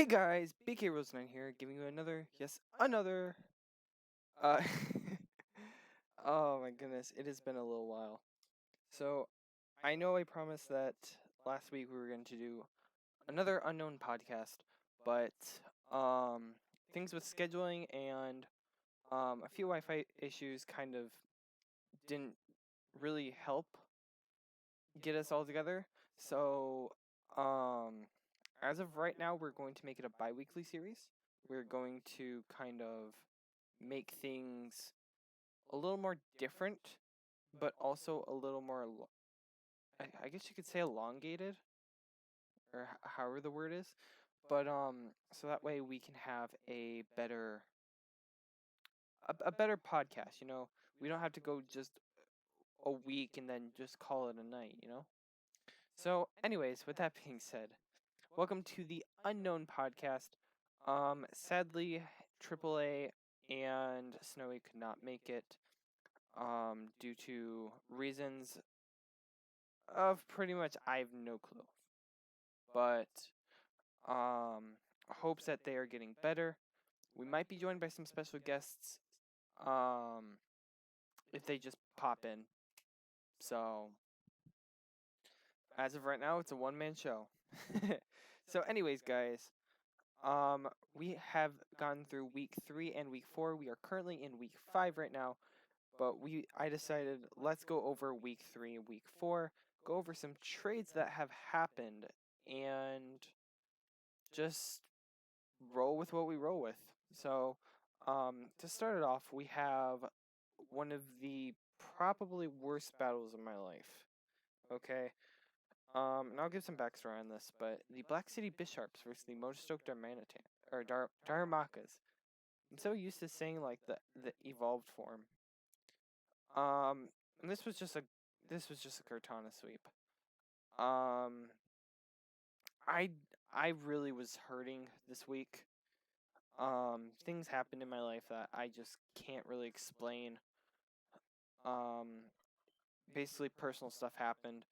Hey guys, BK Rose9 here, giving you another. Uh, oh my goodness, it has been a little while. So, I know I promised that last week we were going to do another Unown podcast, but things with scheduling and a few Wi-Fi issues kind of didn't really help get us all together. So, as of right now, we're going to make it a bi-weekly series. We're going to kind of make things a little more different, but also a little more, I guess you could say elongated, or however the word is. But so that way we can have a better podcast. We don't have to go just a week and then just call it a night. So, anyways, with that being said, welcome to the Unown podcast. Sadly, AAA and Snowy could not make it due to reasons of pretty much I have no clue. But hopes that they are getting better. We might be joined by some special guests if they just pop in. So as of right now, it's a one-man show. So anyways, guys, we have gone through week 3 and week 4. We are currently in week 5 right now. But I decided let's go over week 3 and week 4, go over some trades that have happened, and just roll with what we roll with. So, to start it off, we have one of the probably worst battles of my life. Okay, and I'll give some backstory on this, but the Black City Bisharps versus the Motorstoke Darmakas. I'm so used to saying like the evolved form. And this was just a Cortana sweep. I really was hurting this week. Things happened in my life that I just can't really explain. Basically personal stuff happened,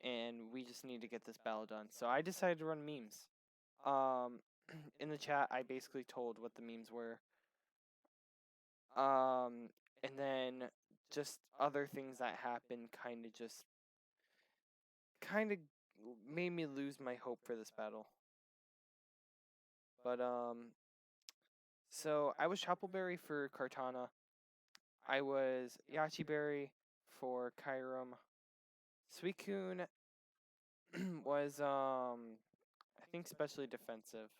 and we just need to get this battle done. So I decided to run memes. In the chat, I basically told what the memes were. And then just other things that happened kind of made me lose my hope for this battle. But so I was Choppleberry for Kartana. I was Yachiberry for Kyurem. Suicune was I think specially defensive.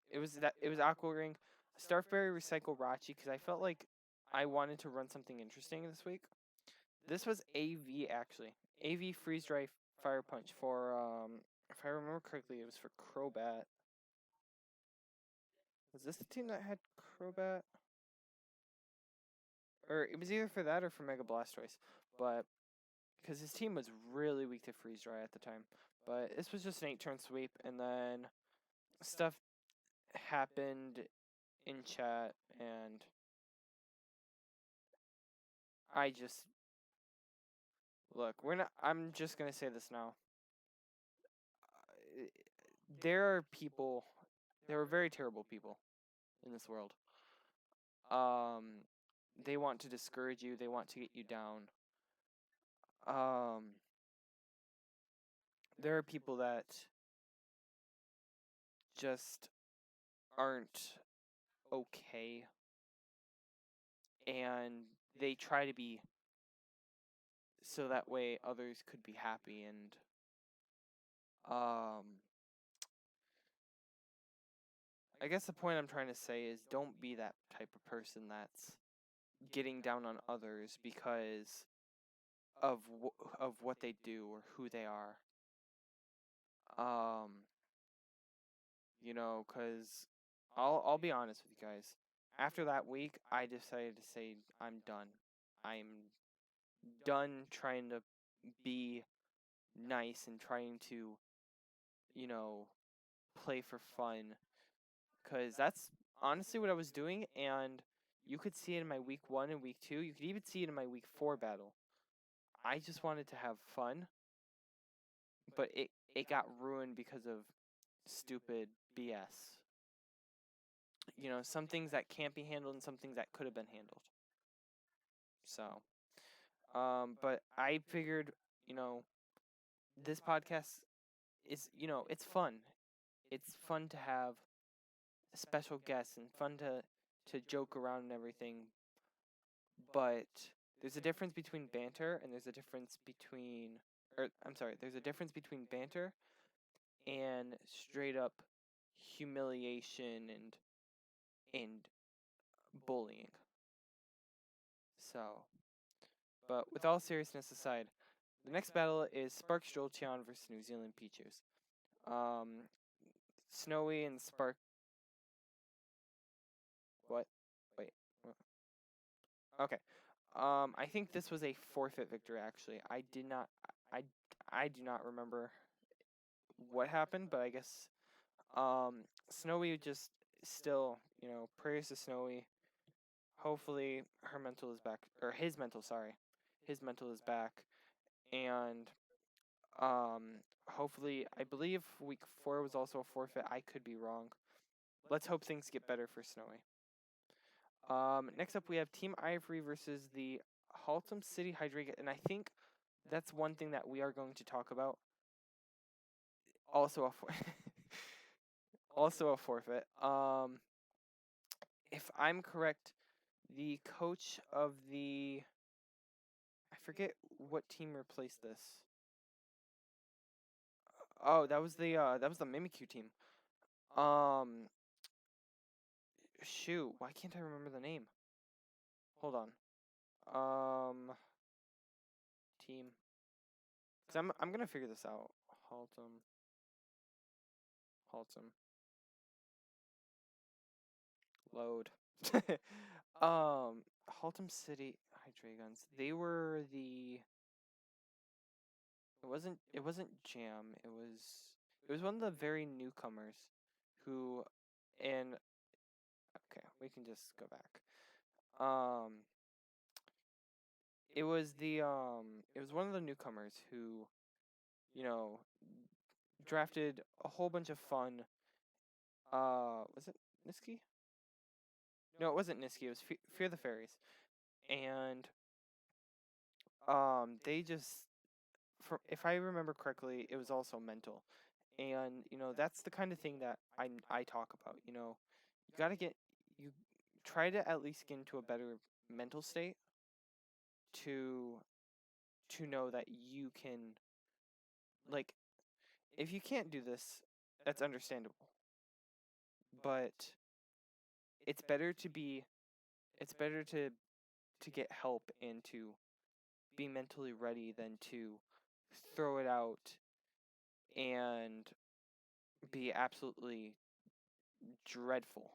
It was Aqua Ring. Starfberry Recycle Rachi because I felt like I wanted to run something interesting this week. This was AV actually. AV Freeze Dry Fire Punch for if I remember correctly, it was for Crobat. Was this the team that had Crobat? Or it was either for that or for Mega Blastoise. But because his team was really weak to Freeze Dry at the time. But this was just an 8-turn sweep, and then stuff happened in chat, and I just look. I'm just gonna say this now. There are people. There are very terrible people in this world. They want to discourage you. They want to get you down. There are people that just aren't okay, and they try to be so that way others could be happy, and I guess the point I'm trying to say is don't be that type of person that's getting down on others because of what they do or who they are. Cause I'll be honest with you guys. After that week, I decided to say I'm done. I'm done trying to be nice and trying to, play for fun. Cause that's honestly what I was doing, and you could see it in my week 1 and week 2. You could even see it in my week 4 battle. I just wanted to have fun, but it got ruined because of stupid BS. Some things that can't be handled and some things that could have been handled. So, but I figured, this podcast is, it's fun. It's fun to have special guests and fun to joke around and everything. But there's a difference between banter and there's a difference between, there's a difference between banter and straight up humiliation and bullying. So, but with all seriousness aside, the next battle is Sparks Jolteon versus New Zealand Pichus. Snowy and Spark. What? Wait. Okay. I think this was a forfeit victory. Actually, I did not. I do not remember what happened, but I guess Snowy just still, prayers to Snowy. Hopefully her mental is back, or his mental, sorry. His mental is back. And hopefully, I believe week 4 was also a forfeit. I could be wrong. Let's hope things get better for Snowy. Next up we have Team Ivory versus the Haltom City Hydreigon, and I think that's one thing that we are going to talk about. Also a also a forfeit. If I'm correct, the coach of the, I forget what team replaced this. Oh, that was the Mimikyu team. Shoot, why can't I remember the name? Hold on. Team. Cause I'm gonna figure this out. Haltom. Load. Haltom City Hydreigons. They were the. It wasn't Jam. It was one of the very newcomers, who, and okay, we can just go back. It was one of the newcomers who, you know, drafted a whole bunch of fun. Was it Niski? No, it wasn't Niski. It was Fear the Fairies, and they just, if I remember correctly, it was also mental, and that's the kind of thing that I talk about. You gotta you try to at least get into a better mental state to know that you can, like, if you can't do this, that's understandable, but it's better to be it's better to get help and to be mentally ready than to throw it out and be absolutely dreadful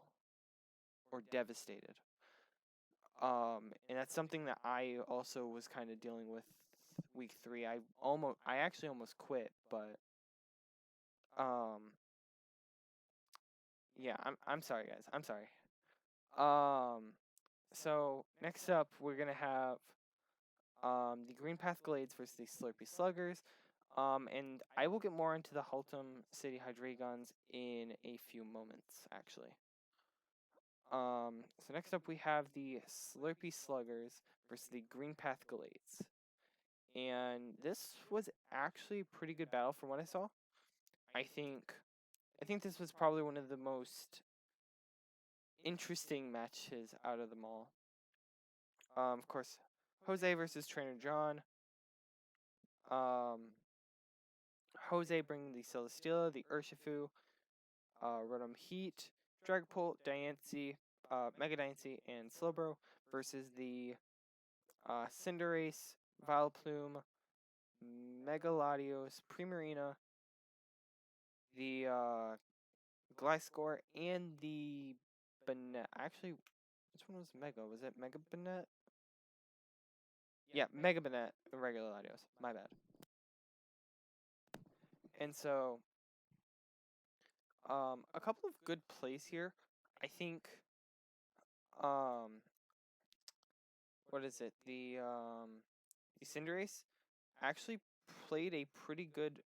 or devastated. And that's something that I also was kind of dealing with week 3. I actually almost quit, but yeah, I'm sorry guys. I'm sorry. So next up we're gonna have the Green Path Glades versus the Slurpy Sluggers. And I will get more into the Haltom City Hydreigons in a few moments, actually. So next up we have the Slurpy Sluggers versus the Green Path Glades. And this was actually a pretty good battle from what I saw. I think this was probably one of the most interesting matches out of them all. Of course, Jose versus Trainer John. Jose bringing the Celesteela, the Urshifu, Rotom Heat, Dragapult, Diancie, Mega Diancie, and Slowbro versus the Cinderace, Vileplume, Megaladios, Primarina, the Gliscor, and the Banette. Actually, which one was Mega? Was it Mega Banette? Yeah, Mega Banette and regular Latios. My bad. And so, a couple of good plays here. I think, what is it? The Cinderace actually played a pretty good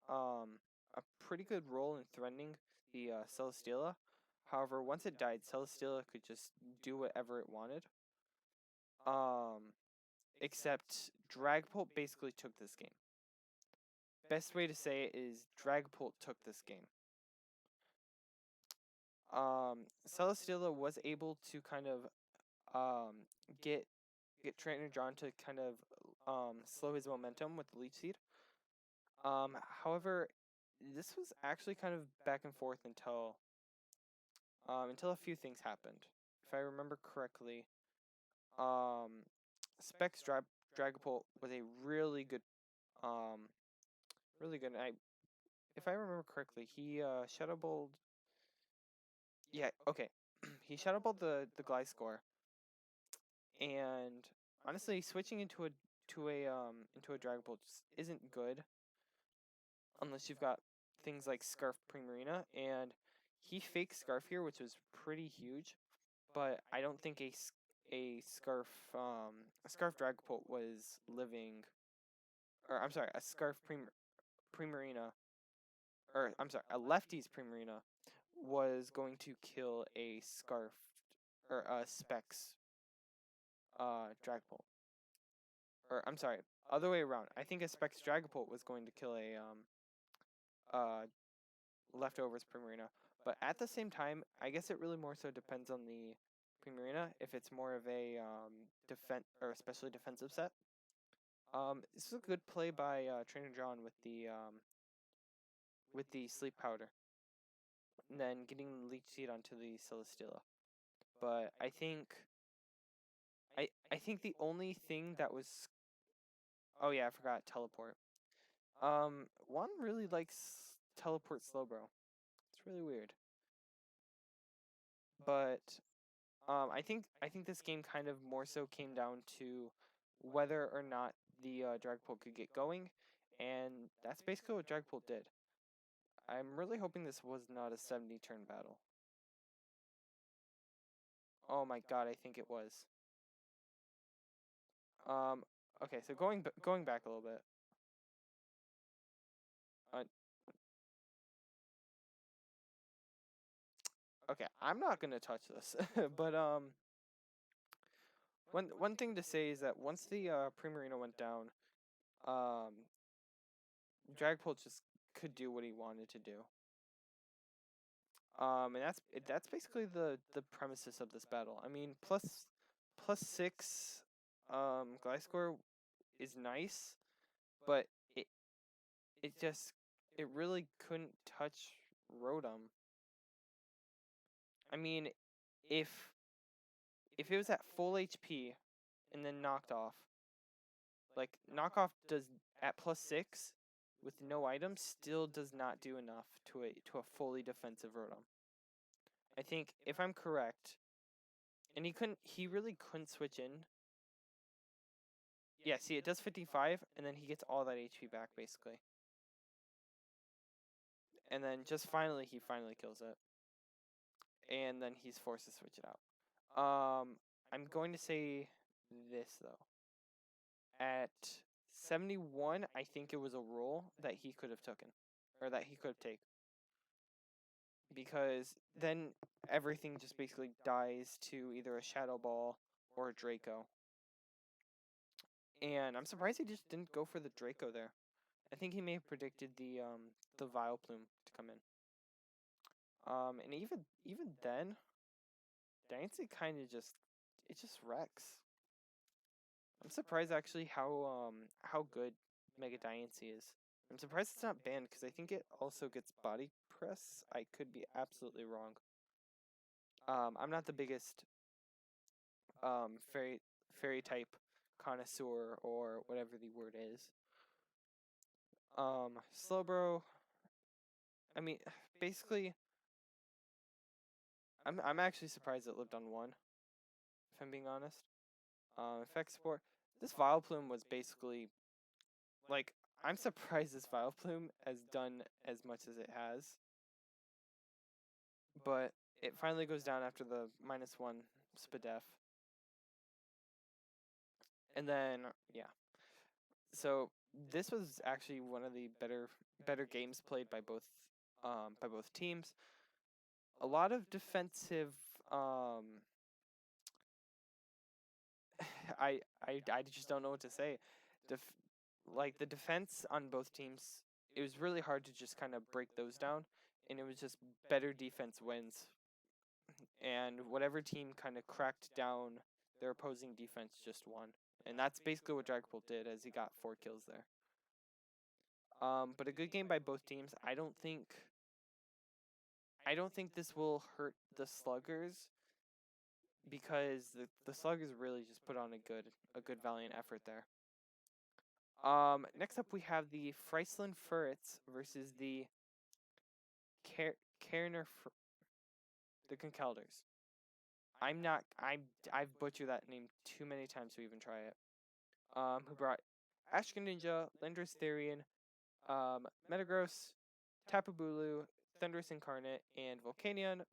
a pretty good role in threatening the Celesteela. However, once it died, Celesteela could just do whatever it wanted. Except Dragapult basically took this game. Best way to say it is Dragapult took this game. Celesteela was able to kind of get Trainer John to kind of slow his momentum with the Leech Seed. However, this was actually kind of back and forth until a few things happened. If I remember correctly, Specs Dragapult was a really good, really good. If I remember correctly, he Shadow Balled. Yeah, okay. He Shadow Balled the Gliscor, and honestly, switching into a Dragapult just isn't good unless you've got things like Scarf Primarina, and he faked Scarf here, which was pretty huge, but I don't think a Scarf Dragapult was living, or I'm sorry, a Scarf Primarina, or I'm sorry, a Lefty's Primarina was going to kill a Scarf, or a Specs Dragapult. Or I'm sorry, other way around. I think a Specs Dragapult was going to kill a Leftovers Primarina. But at the same time, I guess it really more so depends on the Primarina. If it's more of a defense or especially defensive set. This is a good play by Trainer John with the Sleep Powder, and then getting the Leech Seed onto the Celesteela. But I think the only thing that was, oh yeah, I forgot Teleport. Juan really likes Teleport Slowbro. It's really weird. But I think this game kind of more so came down to whether or not the Dragapult could get going, and that's basically what Dragapult did. I'm really hoping this was not a 70-turn battle. Oh my god, I think it was. Um, okay, so going back a little bit. Okay, I'm not gonna touch this, but one thing to say is that once the Primarina went down, um, Dragapult just could do what he wanted to do. And that's basically the premises of this battle. I mean, plus 6 Gliscor is nice, but it just it really couldn't touch Rotom. I mean, if it was at full HP and then knocked off, like knockoff does at plus 6 with no items still does not do enough to a fully defensive Rotom. I think if I'm correct, and he really couldn't switch in. Yeah, see, it does 55, and then he gets all that HP back, basically. And then just he finally kills it. And then he's forced to switch it out. I'm going to say this, though. At 71, I think it was a roll that he could have taken. Or that he could have taken. Because then everything just basically dies to either a Shadow Ball or a Draco. And I'm surprised he just didn't go for the Draco there. I think he may have predicted the Vileplume to come in. And even then, Diancie kind of just wrecks. I'm surprised actually how good Mega Diancie is. I'm surprised it's not banned because I think it also gets body press. I could be absolutely wrong. I'm not the biggest fairy type connoisseur or whatever the word is. Slowbro. I mean, basically, I'm actually surprised it lived on 1, if I'm being honest. Effect support. This Vileplume was basically, like, I'm surprised this Vileplume has done as much as it has. But it finally goes down after the -1 Spadef. And then, yeah. So, this was actually one of the better games played by both teams. A lot of defensive um I just don't know what to say. Def- like the defense on both teams, it was really hard to just kind of break those down, and it was just better defense wins. And whatever team kind of cracked down their opposing defense just won. And that's basically what Dragapult did, as he got 4 kills there. But a good game by both teams. I don't think this will hurt the Sluggers, because the Sluggers really just put on a good valiant effort there. Next up we have the Friesland Ferrets versus the Kerner the Conkelders. I've butchered that name too many times to even try it. Who brought Ashkin Ninja, Landorus Therian, Metagross, Tapu Bulu, Thundurus Incarnate, and Volcanion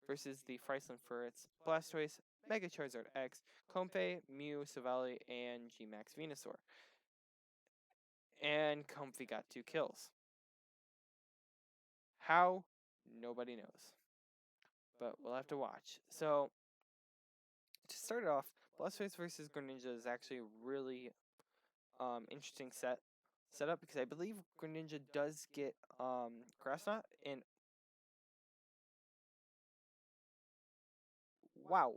versus the Friesland Ferrets, Blastoise, Mega Charizard X, Comfey, Mew, Savali, and G-Max Venusaur. And Comfey got 2 kills. How? Nobody knows. But we'll have to watch. So, to start it off, Blastoise versus Greninja is actually a really interesting setup, because I believe Greninja does get Grass Knot, and wow.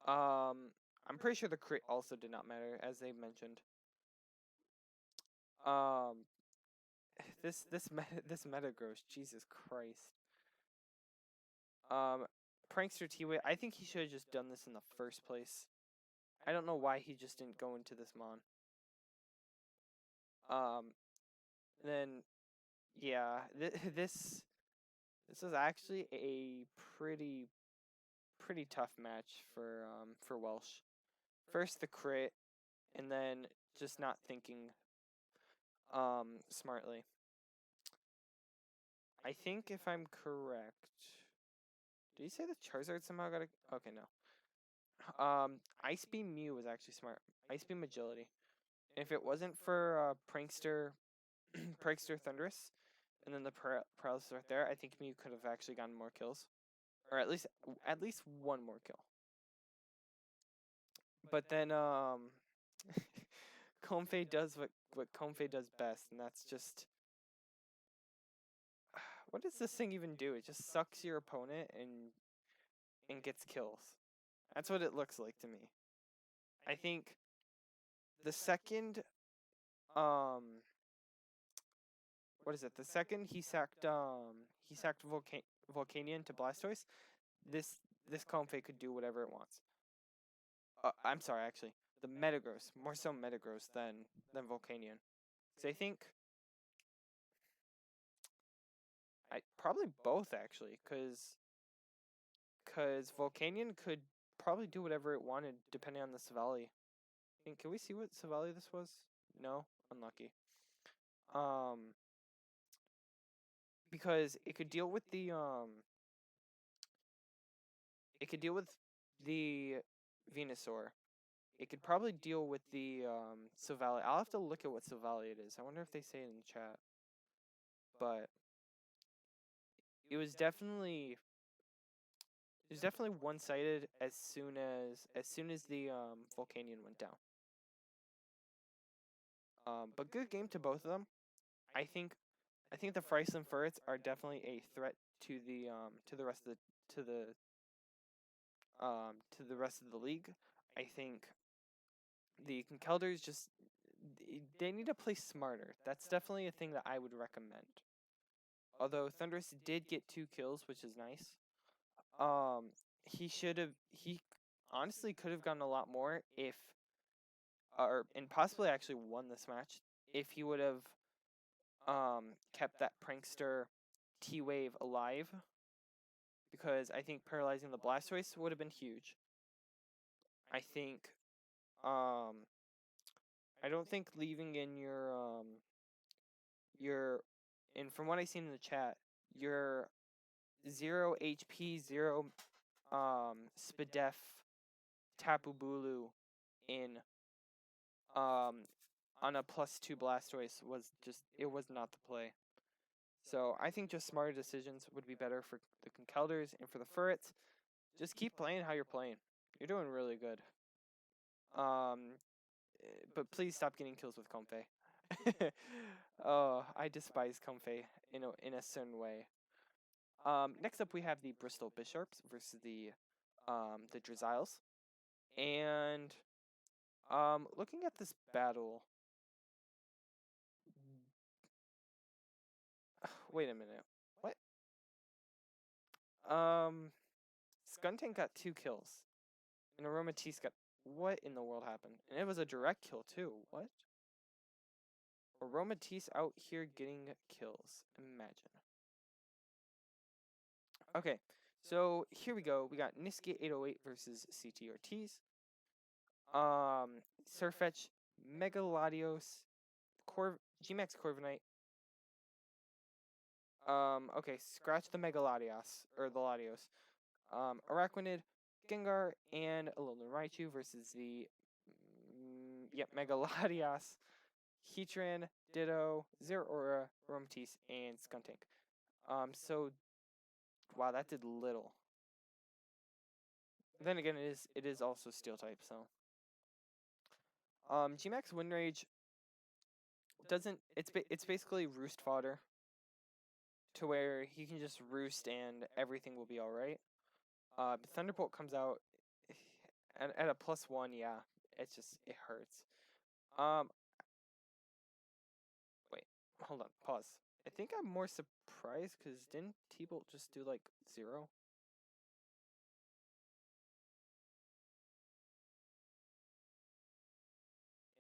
I'm pretty sure the crit also did not matter, as they mentioned. Um, this Metagross, Jesus Christ. Prankster T-Way, I think he should have just done this in the first place. I don't know why he just didn't go into this Mon. Then, yeah, this was actually a pretty tough match for Welsh. First the crit, and then just not thinking smartly. I think, if I'm correct, did you say the Charizard somehow got a... Okay, no. Ice Beam Mew was actually smart. Ice Beam Agility. And if it wasn't for Prankster Prankster Thundurus, and then the paralysis right there, I think Mew could have actually gotten more kills, or at least one more kill. But then Comfey does what Comfey does best, and that's just... What does this thing even do? It just sucks your opponent and gets kills. That's what it looks like to me. I think the second what is it? The second he sacked Volcanion to Blastoise, this Comfey could do whatever it wants. I'm sorry, actually, the Metagross, more so Metagross than Volcanion. So I think probably both, actually, because Volcanion could probably do whatever it wanted depending on the Savali. Can we see what Savali this was? No, unlucky. Because it could deal with the Venusaur. It could probably deal with the Savali. I'll have to look at what Savali it is. I wonder if they say it in the chat. But it was definitely one-sided as soon as the Volcanion went down. But good game to both of them. I think the Friesland Ferrets are definitely a threat to the rest of the rest of the league. I think the Conkelders they need to play smarter. That's definitely a thing that I would recommend. Although Thundurus did get 2 kills, which is nice. He honestly could have gotten a lot more and possibly actually won this match if he would have kept that Prankster T-Wave alive, because I think paralyzing the Blastoise would have been huge. I think I don't think leaving in and from what I seen in the chat, your 0 HP, 0 Spadef Tapu Bulu in on a +2 Blastoise it was not the play. So I think just smarter decisions would be better for the Conkelders and for the Furrets. Just keep playing how you're playing. You're doing really good. But please stop getting kills with Comfey. Oh, I despise Comfey in a certain way. Next up we have the Bristol Bisharps versus the Drizzles. And looking at this battle, wait a minute. What? Skuntank got 2 kills. And Aromatisse got... What in the world happened? And it was a direct kill too. What? Aromatisse out here getting kills. Imagine. Okay, so here we go. We got Niski 808 versus CT Ortiz. Surfetch, Mega Latios, Gmax Corviknight. Okay, scratch the Mega Latios, or the Latios. Araquanid, Gengar, and Alolan Raichu versus the Mega Latios, Heatran, Ditto, Zeraora, Aromatisse, and Skuntank. So wow, that did little. Then again, it is also Steel type, so. Gmax Windrage doesn't. It's basically roost fodder. To where he can just roost and everything will be all right. Thunderbolt comes out at a +1. Yeah, it hurts. Wait, hold on, pause. I think I'm more surprised because didn't T-Bolt just do like 0?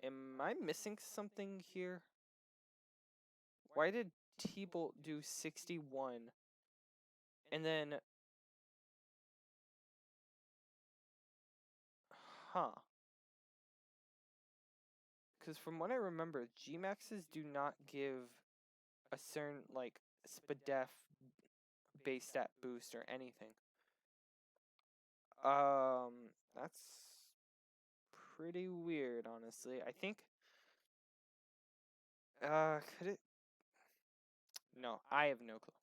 Am I missing something here? Why did T-Bolt do 61? And then... Huh. Because from what I remember, Gmaxes do not give a certain, like, SPDEF base stat boost or anything. That's pretty weird, honestly. I think... could it... No, I have no clue.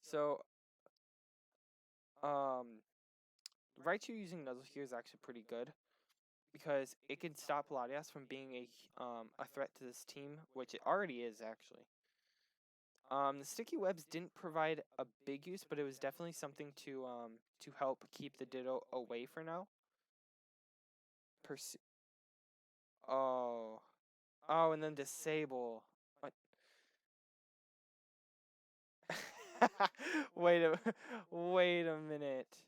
So, Raichu using Nuzzle here is actually pretty good. Because it can stop Latias from being a threat to this team, which it already is, actually. The sticky webs didn't provide a big use, but it was definitely something to help keep the Ditto away for now. Oh, and then disable. What? wait a minute.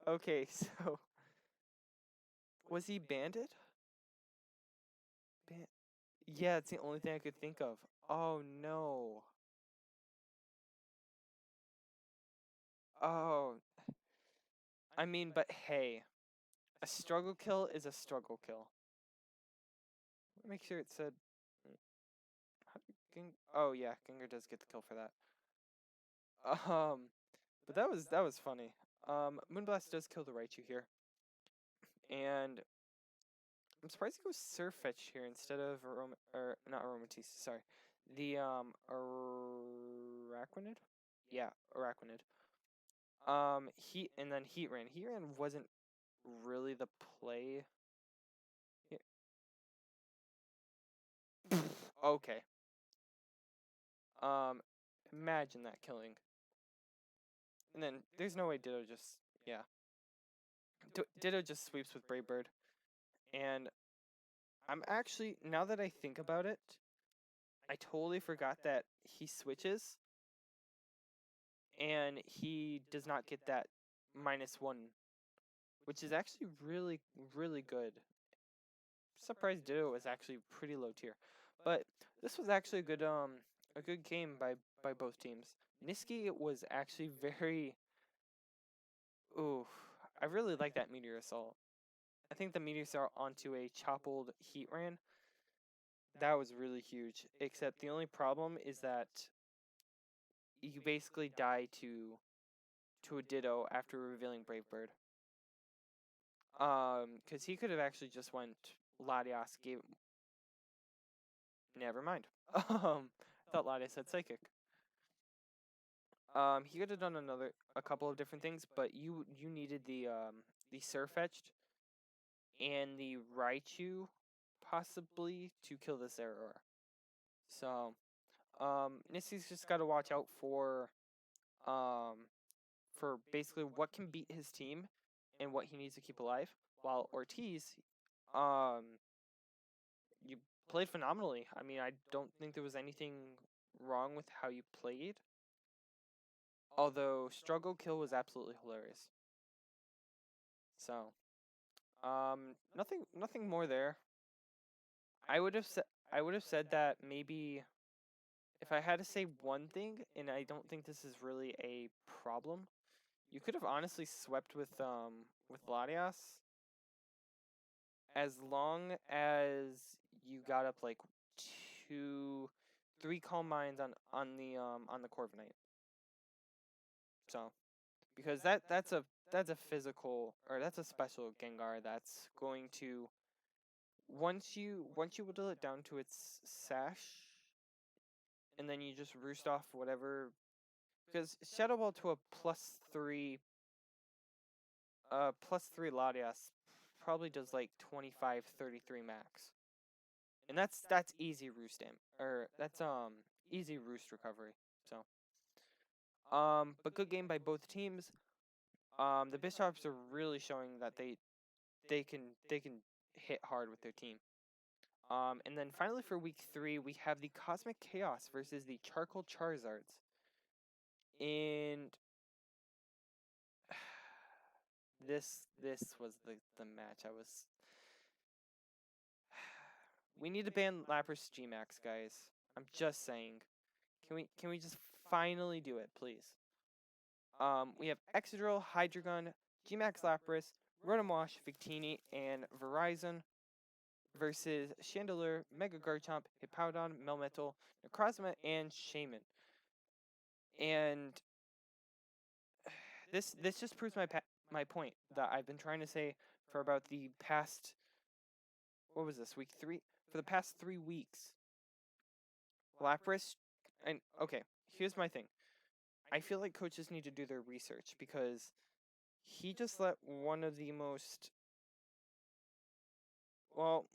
Okay, so was he banded? Yeah, it's the only thing I could think of. Oh no. Oh, I mean, but hey, a struggle kill is a struggle kill. Make sure it said. Oh yeah, Gengar does get the kill for that. But that was funny. Moonblast does kill the Raichu here, and I'm surprised he goes Surfetch here instead of not Aromatisse. Sorry, the Araquanid. Yeah, Araquanid. And then Heatran. Heatran wasn't really the play. Okay. Imagine that killing. And then there's no way Ditto just Ditto just sweeps with Brave Bird. And I'm actually, now that I think about it, I totally forgot that he switches and he does not get that -1, which is actually really, really good. Surprised Ditto was actually pretty low tier. But this was actually a good game by both teams. Niski was actually very... Ooh, I really like that Meteor Assault. I think the Meteor Assault onto a Choppled Heatran, that was really huge. Except the only problem is that you basically die to a Ditto after revealing Brave Bird. Because he could have actually just went Latias gave. Never mind. I thought Latias said psychic. He could have done a couple of different things, but you needed the Surfetched and the Raichu possibly to kill this error. So, Nissy's just got to watch out for basically what can beat his team and what he needs to keep alive. While Ortiz, you played phenomenally. I mean, I don't think there was anything wrong with how you played. Although struggle kill was absolutely hilarious. So, nothing more there. I would have said that maybe if I had to say one thing, and I don't think this is really a problem, you could have honestly swept with Latias as long as you got up like 3 Calm Minds on the Corviknight. So, because that's a physical, or that's a special Gengar that's going to once you whittle it down to its sash, and then you just roost off whatever, because Shadow Ball to a +3 Latias probably does like 25-33 max. And that's easy roost or that's easy roost recovery. So but good game by both teams. The Bishops are really showing that they can hit hard with their team. And then finally for week 3 we have the Cosmic Chaos versus the Charcoal Charizards. And this was the match I was. We need to ban Lapras Gmax, guys. I'm just saying. Can we just finally do it, please? We have Excadrill, Hydreigon, Gmax Lapras, Rotomosh, Victini, and Verizon versus Chandelure, Mega Garchomp, Hippowdon, Melmetal, Necrozma, and Shaman. And this just proves my point that I've been trying to say for about the past, what was this, week 3? For the past 3 weeks. Lapras, and okay, here's my thing. I feel like coaches need to do their research because he just let one of the most, well,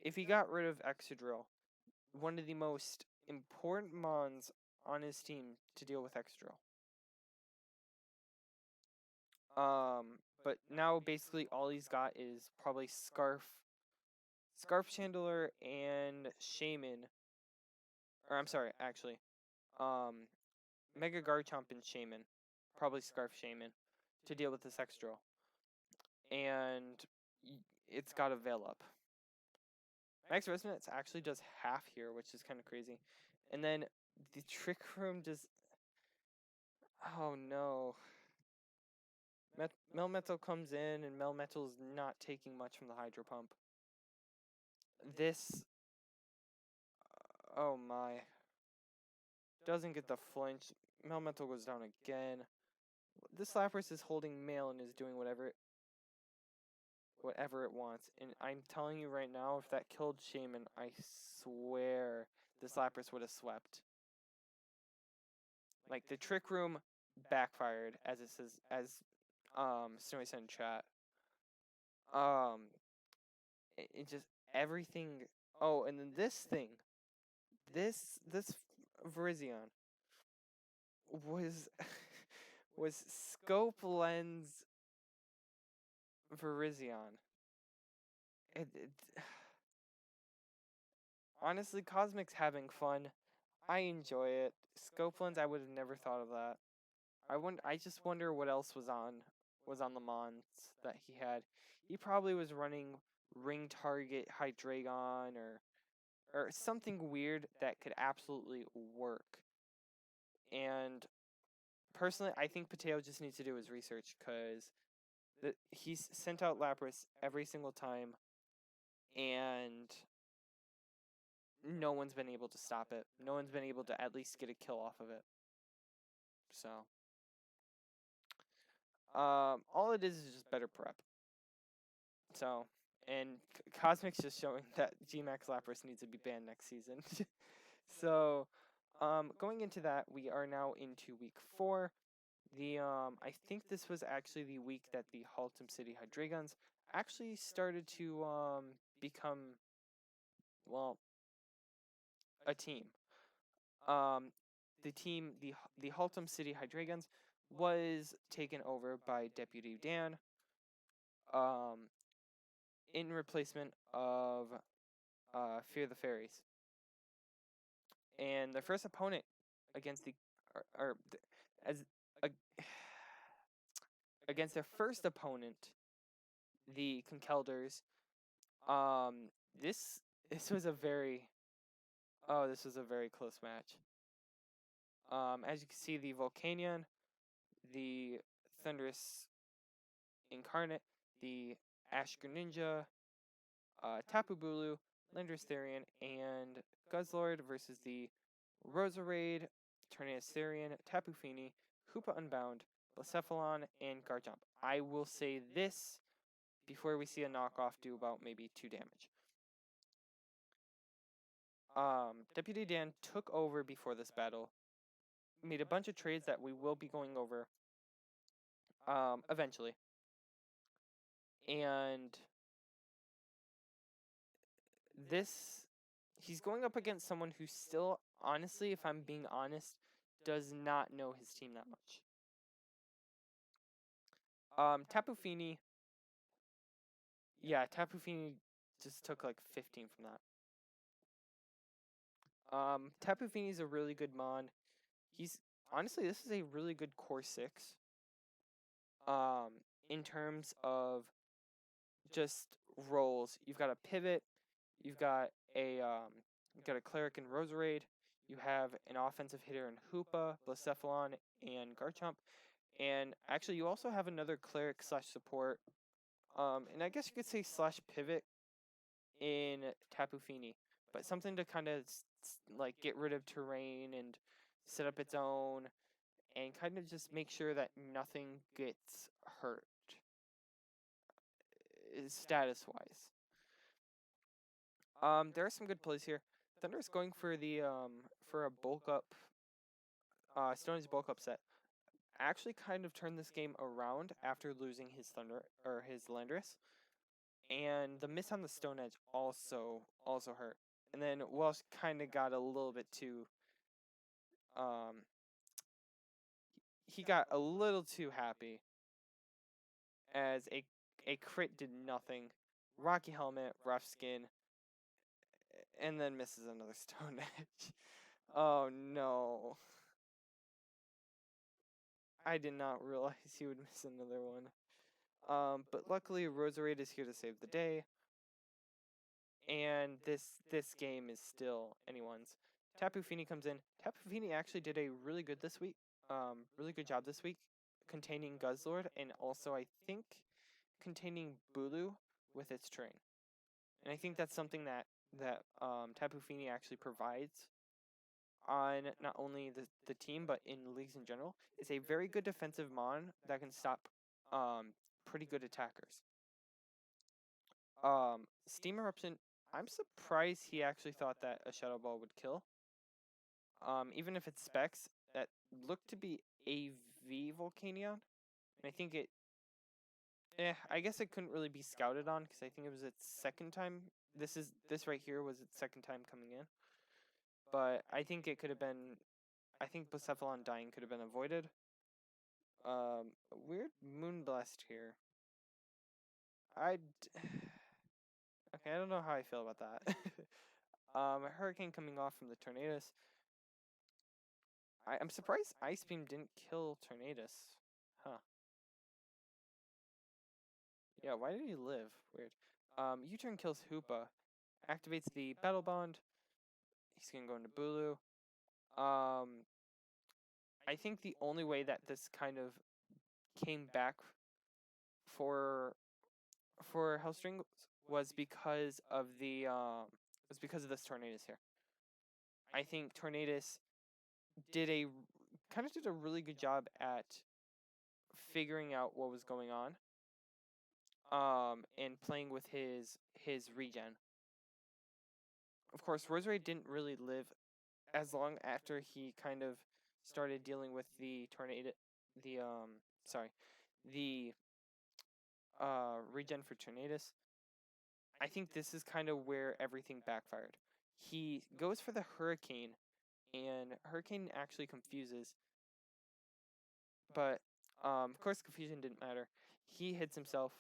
if he got rid of Excadrill, one of the most important mons on his team to deal with Excadrill. But now basically all he's got is probably Scarf Chandelure, and Shaman. Or I'm sorry, actually. Mega Garchomp and Shaman. Probably Scarf Shaman to deal with this Excadrill. And it's got a Veil Up. Max Resonance actually does half here, which is kind of crazy. And then the Trick Room just... Oh no. Melmetal comes in, and Melmetal's not taking much from the Hydro Pump. This... Oh my. Doesn't get the flinch. Melmetal goes down again. This Lapras is holding Mail and is doing whatever it wants. And I'm telling you right now, if that killed Shaman, I swear this Lapras would have swept. Like, the Trick Room backfired, as it says, as Snowy said in chat. It just, everything. Oh, and then this thing, this Virizion was Scope Lens Virizion. Honestly, Cosmic's having fun. I enjoy it. Scope Lens, I would have never thought of that. I just wonder what else was on the mons that he had. He probably was running Ring Target Hydreigon or something weird that could absolutely work. And personally, I think Pateo just needs to do his research because he's sent out Lapras every single time, and no one's been able to stop it. No one's been able to at least get a kill off of it. So, all it is just better prep. So, and Cosmic's just showing that G-Max Lapras needs to be banned next season. So, going into that, we are now into week 4. I think this was actually the week that the Haltom City Hydreigons actually started to become, well, a team. Um, the Haltom City Hydreigons was taken over by Deputy Dan, um, in replacement of Fear the Fairies. And their first opponent against the, or as a, against their first opponent, the Conkelders. Um, this was a very this was a very close match. As you can see, the Volcanion, the Thunderous Incarnate, the Ash Greninja, Tapu Bulu, Landorus Therian, and Guzzlord versus the Roserade, Tornadus Therian, Tapu Fini, Hoopa Unbound, Blacephalon, and Garchomp. I will say this before we see a knockoff do about maybe 2 damage. Deputy Dan took over before this battle, made a bunch of trades that we will be going over eventually. And he's going up against someone who still, honestly, if I'm being honest, does not know his team that much. Tapu Fini, yeah, Tapu Fini just took like 15 from that. Tapu Fini's a really good mon. Honestly, this is a really good core 6. In terms of just roles, you've got a pivot, you've got a cleric in Roserade, you have an offensive hitter in Hoopa, Blacephalon, and Garchomp, and actually you also have another cleric slash support, and I guess you could say slash pivot in Tapu Fini, but something to kind of like get rid of terrain and set up its own, and kind of just make sure that nothing gets hurt, status-wise. There are some good plays here. Thunder's going for the for a bulk up, Stoney's bulk up set. Actually, kind of turned this game around after losing his Thunder or his Landorus, and the miss on the Stone Edge also hurt. And then Welsh kind of got a little bit too he got a little too happy as a crit did nothing. Rocky Helmet, Rough Skin, and then misses another Stone Edge. Oh no. I did not realize he would miss another one. But luckily Roserade is here to save the day. And this game is still anyone's. Tapu Fini comes in. Tapu Fini actually did a really good job this week, containing Guzzlord and also I think containing Bulu with its train. And I think that's something that Tapu Fini actually provides on not only the team but in leagues in general. It's a very good defensive mon that can stop pretty good attackers. Steam Eruption, I'm surprised he actually thought that a Shadow Ball would kill. Even if it's specs, that looked to be AV Volcanion. And I think I guess it couldn't really be scouted on because I think it was its second time. This right here was its second time coming in. But I think it could have been, I think Blacephalon dying could have been avoided. Weird Moonblast here. Okay, I don't know how I feel about that. A Hurricane coming off from the Tornadus. I'm surprised Ice Beam didn't kill Tornadus. Huh. Yeah, why did he live? Weird. U-turn kills Hoopa. Activates the Battle Bond. He's gonna go into Bulu. I think the only way that this kind of came back for Hellstring was because of this Tornadus here. I think Tornadus did a really good job at figuring out what was going on. and playing with his regen. Of course, Roserade didn't really live as long after he kind of started dealing with the tornado, the sorry, the regen for Tornadus. I think this is kind of where everything backfired. He goes for the Hurricane, and Hurricane actually confuses, but of course confusion didn't matter. He hits himself.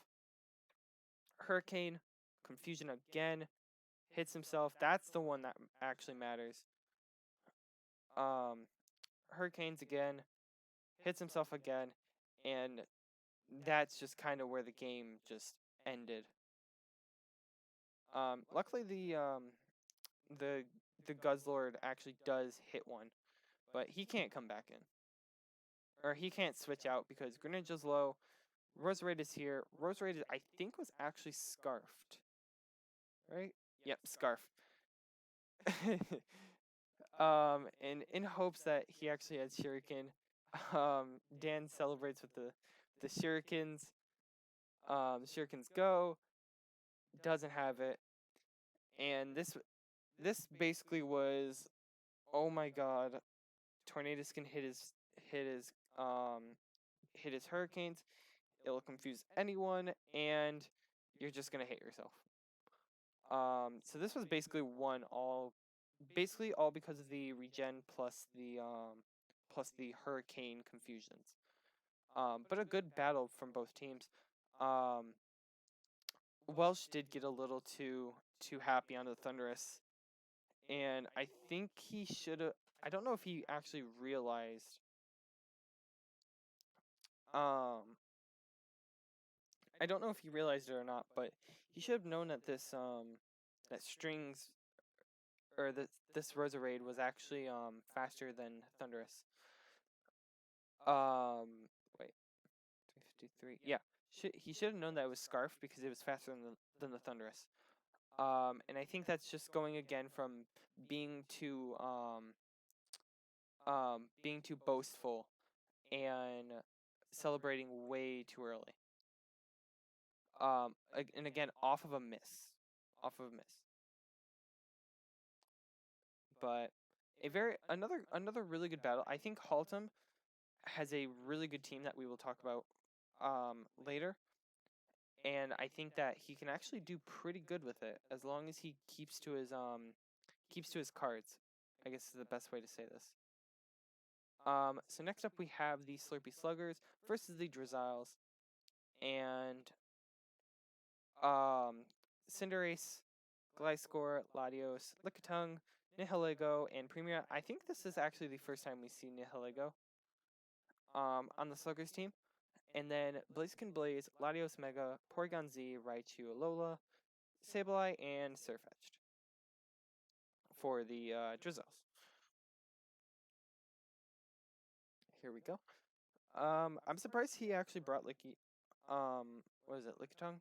Hurricane, confusion again, hits himself. That's the one that actually matters. Um, Hurricanes again, hits himself again, and that's just kind of where the game just ended. Luckily the the Guzzlord actually does hit one, but he can't come back in. Or he can't switch out because Greninja's low. Roserade is here. Roserade, I think, was actually scarfed. Right? Yep, scarf. In hopes that he actually has Shuriken. Dan celebrates with the Shurikens. Shurikens go. Doesn't have it. And this basically was, oh my god, Tornadus can hit his hit his Hurricanes. It'll confuse anyone, and you're just gonna hate yourself. So this was basically basically all because of the regen plus the Hurricane confusions. But a good battle from both teams. Welsh did get a little too happy on the Thunderous, and I think he should have. I don't know if he actually realized. I don't know if he realized it or not, but he should have known that that Strings or this Roserade was actually faster than Thunderous. Wait, 353. Yeah, he should have known that it was Scarf because it was faster than the Thunderous. And I think that's just going again from being too boastful and celebrating way too early. And again, off of a miss. But another really good battle. I think Haltom has a really good team that we will talk about later. And I think that he can actually do pretty good with it as long as he keeps to his cards. I guess is the best way to say this. So next up we have the Slurpy Sluggers versus the Drizzles, and Cinderace, Gliscor, Latios, Lickitung, Nihilego, and Premier. I think this is actually the first time we see Nihilego on the Sluggers team. And then Blaziken Blaze, Latios Mega, Porygon Z, Raichu, Alola, Sableye, and Sirfetch'd for the Drizzles. Here we go. I'm surprised he actually brought what is it, Lickitung?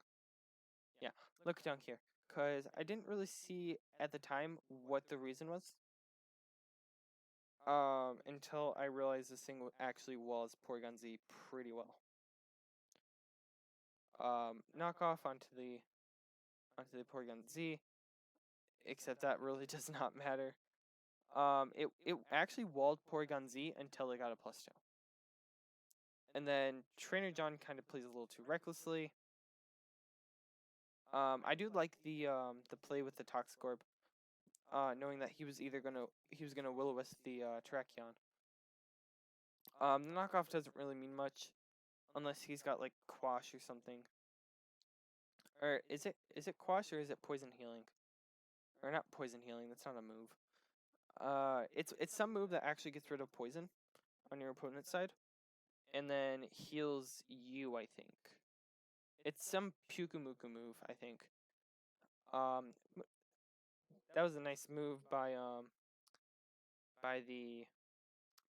Yeah, Lickitung here, because I didn't really see at the time what the reason was. Until I realized this thing actually was Porygon Z pretty well. Knockoff onto the Porygon Z, except that really does not matter. It actually walled Porygon Z until it got a +2. And then Trainer John kind of plays a little too recklessly. I do like the play with the Toxcorp, knowing that he was gonna Will-O-Wisp the Terrakion. The knockoff doesn't really mean much, unless he's got like Quash or something. Or is it Quash or is it Poison Healing? Or not Poison Healing, that's not a move. It's some move that actually gets rid of poison on your opponent's side, and then heals you, I think. It's some Pukumuku move, I think. That was a nice move by the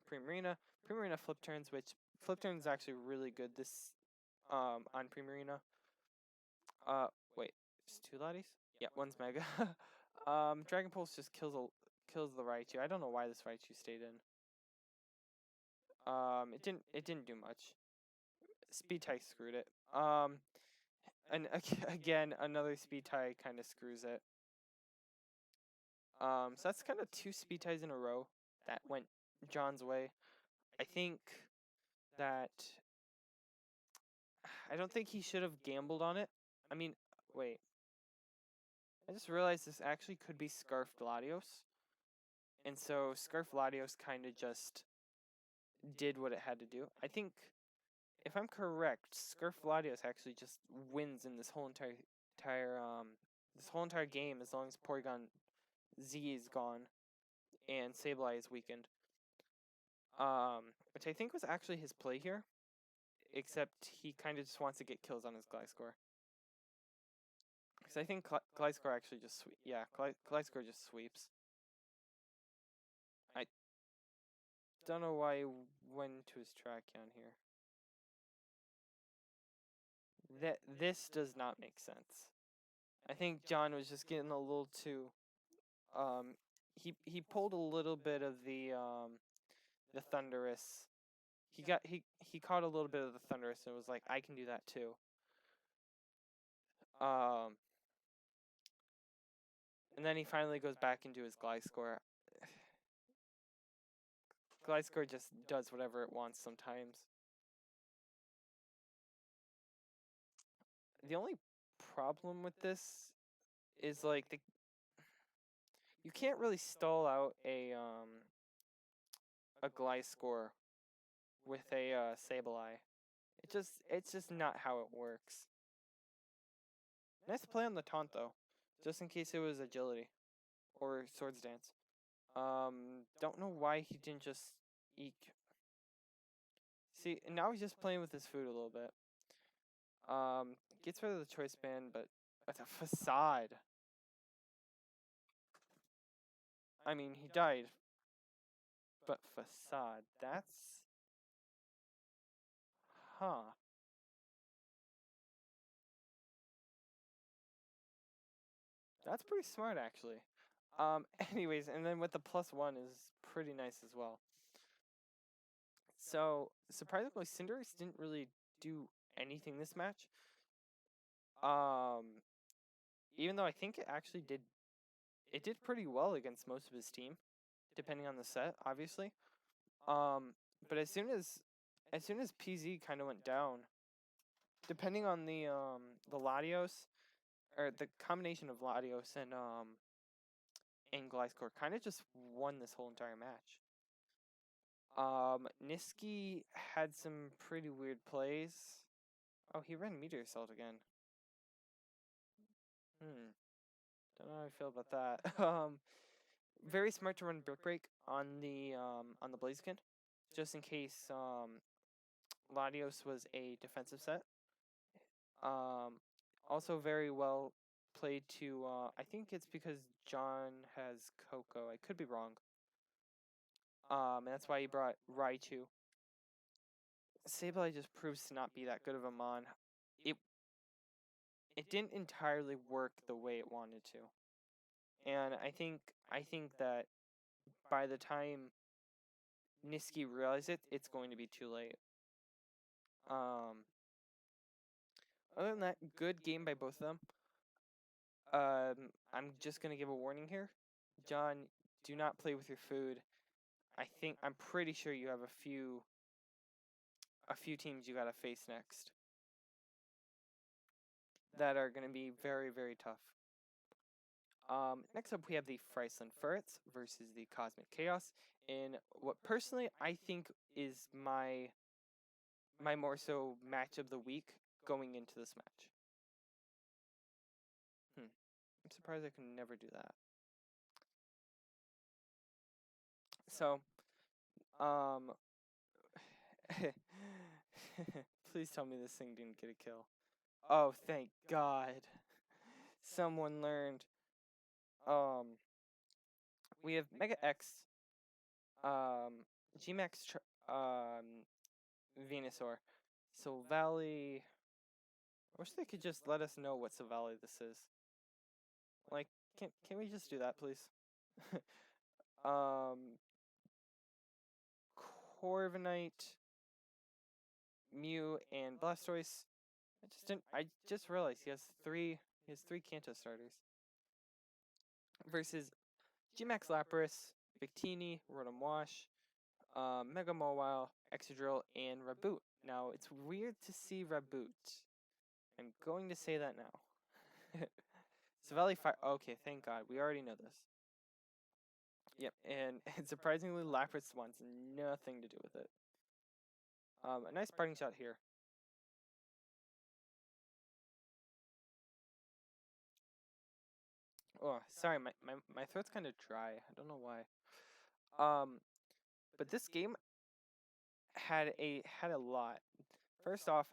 Primarina. Primarina flip turns, which flip turns is actually really good this on Primarina. Wait, just 2 Lotties? Yeah, one's Mega. Dragon Pulse just kills the Raichu. I don't know why this Raichu stayed in. It didn't do much. Speed Type screwed it. And again, another speed tie kind of screws it. So that's kind of 2 speed ties in a row that went John's way. I think that I don't think he should have gambled on it. I mean, wait. I just realized this actually could be Scarf Gladios. And so Scarf Gladios kind of just did what it had to do. I think, if I'm correct, Scarf Gladios actually just wins in this whole entire game as long as Porygon Z is gone and Sableye is weakened. Which I think was actually his play here, except he kind of just wants to get kills on his Gliscor. Because I think Gliscor actually just Gliscor just sweeps. I don't know why he went to his Tracheon here. This does not make sense. I think John was just getting a little too he pulled a little bit of the Thunderous. He caught a little bit of the Thunderous and was like, I can do that too. And then he finally goes back into his Gliscor. Gliscor just does whatever it wants sometimes. The only problem with this is like you can't really stall out a Gliscor with a Sableye. It's just not how it works. Nice play on the taunt though, just in case it was agility or Swords Dance. Don't know why he didn't just eek. See, now he's just playing with his food a little bit. Gets rid of the choice band, but with a facade. I mean, he died. But facade, that's... Huh. That's pretty smart, actually. Anyways, and then with the +1 is pretty nice as well. So, surprisingly, Cinderace didn't really do anything this match. Even though I think it actually did pretty well against most of his team, depending on the set, obviously. But as soon as PZ kind of went down, depending on the Latios, or the combination of Latios and Gliscor kind of just won this whole entire match. Niski had some pretty weird plays. Oh, he ran Meteor Assault again. Don't know how I feel about that. Very smart to run Brick Break on the Blaziken, just in case Latios was a defensive set. Also very well played to, I think it's because John has Coco. I could be wrong. And that's why he brought Raichu. Sableye just proves to not be that good of a mon. It didn't entirely work the way it wanted to. And I think that by the time Niski realizes it's going to be too late. Other than that, good game by both of them. I'm just gonna give a warning here. John, do not play with your food. I'm pretty sure you have a few teams you gotta face next that are gonna be very, very tough. Next up we have the Friesland Ferrets versus the Cosmic Chaos in what personally I think is my more so match of the week going into this match. I'm surprised I can never do that. So, please tell me this thing didn't get a kill. Oh, thank God. Someone learned. We have Mega X, Gmax, Venusaur. So Valley. I wish they could just let us know what Valley this is. Like, can we just do that, please? Corviknight, Mew, and Blastoise. I just realized he has three Kanto starters versus G-Max Lapras, Victini, Rotom Wash, Mega Mawile, Excadrill, and Raboot. Now, it's weird to see Raboot. I'm going to say that now. Savali Fire. Okay, thank God. We already know this. Yep, and surprisingly, Lapras wants nothing to do with it. A nice parting shot here. Oh, sorry, my throat's kind of dry. I don't know why. But this game had a lot. First off,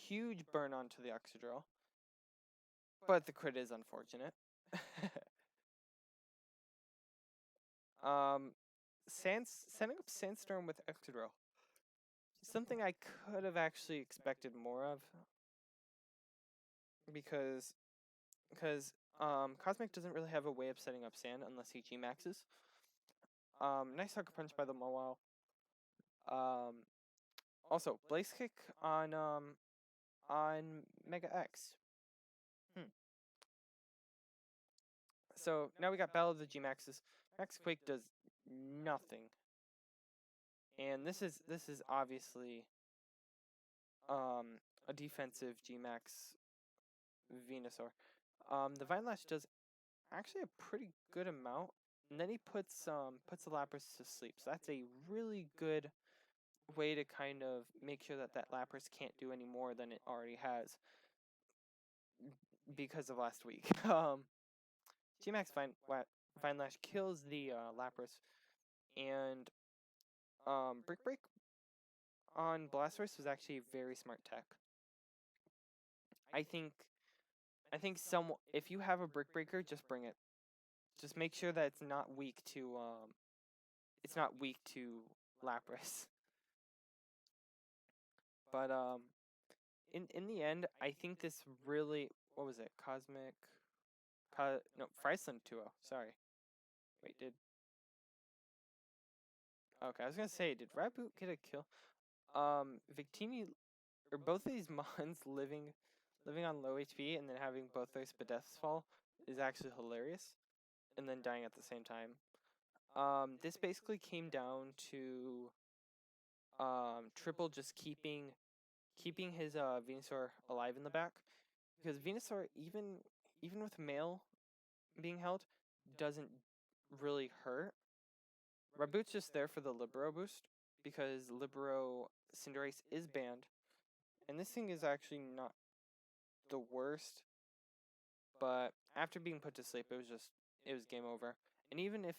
huge burn onto the Excadrill, but the crit is unfortunate. Setting up Sandstorm with Excadrill, something I could have actually expected more of, because Cosmic doesn't really have a way of setting up Sand unless he G-Maxes. Nice Sucker Punch by the Mawile. Also, Blaze Kick on Mega X. So now we got Battle of the G-Maxes. Max Quake does nothing. And this is obviously a defensive G-Max Venusaur. The Vine Lash does actually a pretty good amount, and then he puts the Lapras to sleep. So that's a really good way to kind of make sure that Lapras can't do any more than it already has because of last week. G-Max Vine Lash kills the Lapras, and Brick Break on Blastoise was actually a very smart tech. I think if you have a Brick Breaker, just bring it. Just make sure that it's not weak to Lapras. But in the end, I think this really, what was it? No, Friesland 2-0. Sorry. Wait, okay, I was gonna say, did Raboot get a kill? Victini, or both of these Mons living on low HP and then having both their Spadefs fall is actually hilarious, and then dying at the same time. This basically came down to Triple just keeping his Venusaur alive in the back, because Venusaur, even with Mail being held, doesn't really hurt. Raboot's just there for the Libero boost, because Libero Cinderace is banned, and this thing is actually not the worst, but after being put to sleep, it was game over. And even if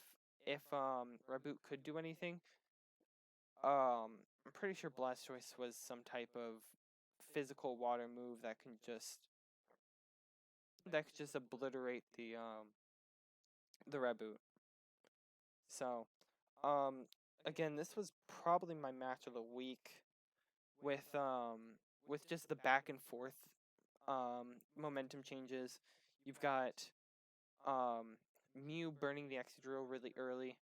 Raboot could do anything, I'm pretty sure Blastoise was some type of physical water move that could just obliterate the Raboot. So, again, this was probably my match of the week, with just the back and forth momentum changes. You've got Mew burning the Excadrill really early,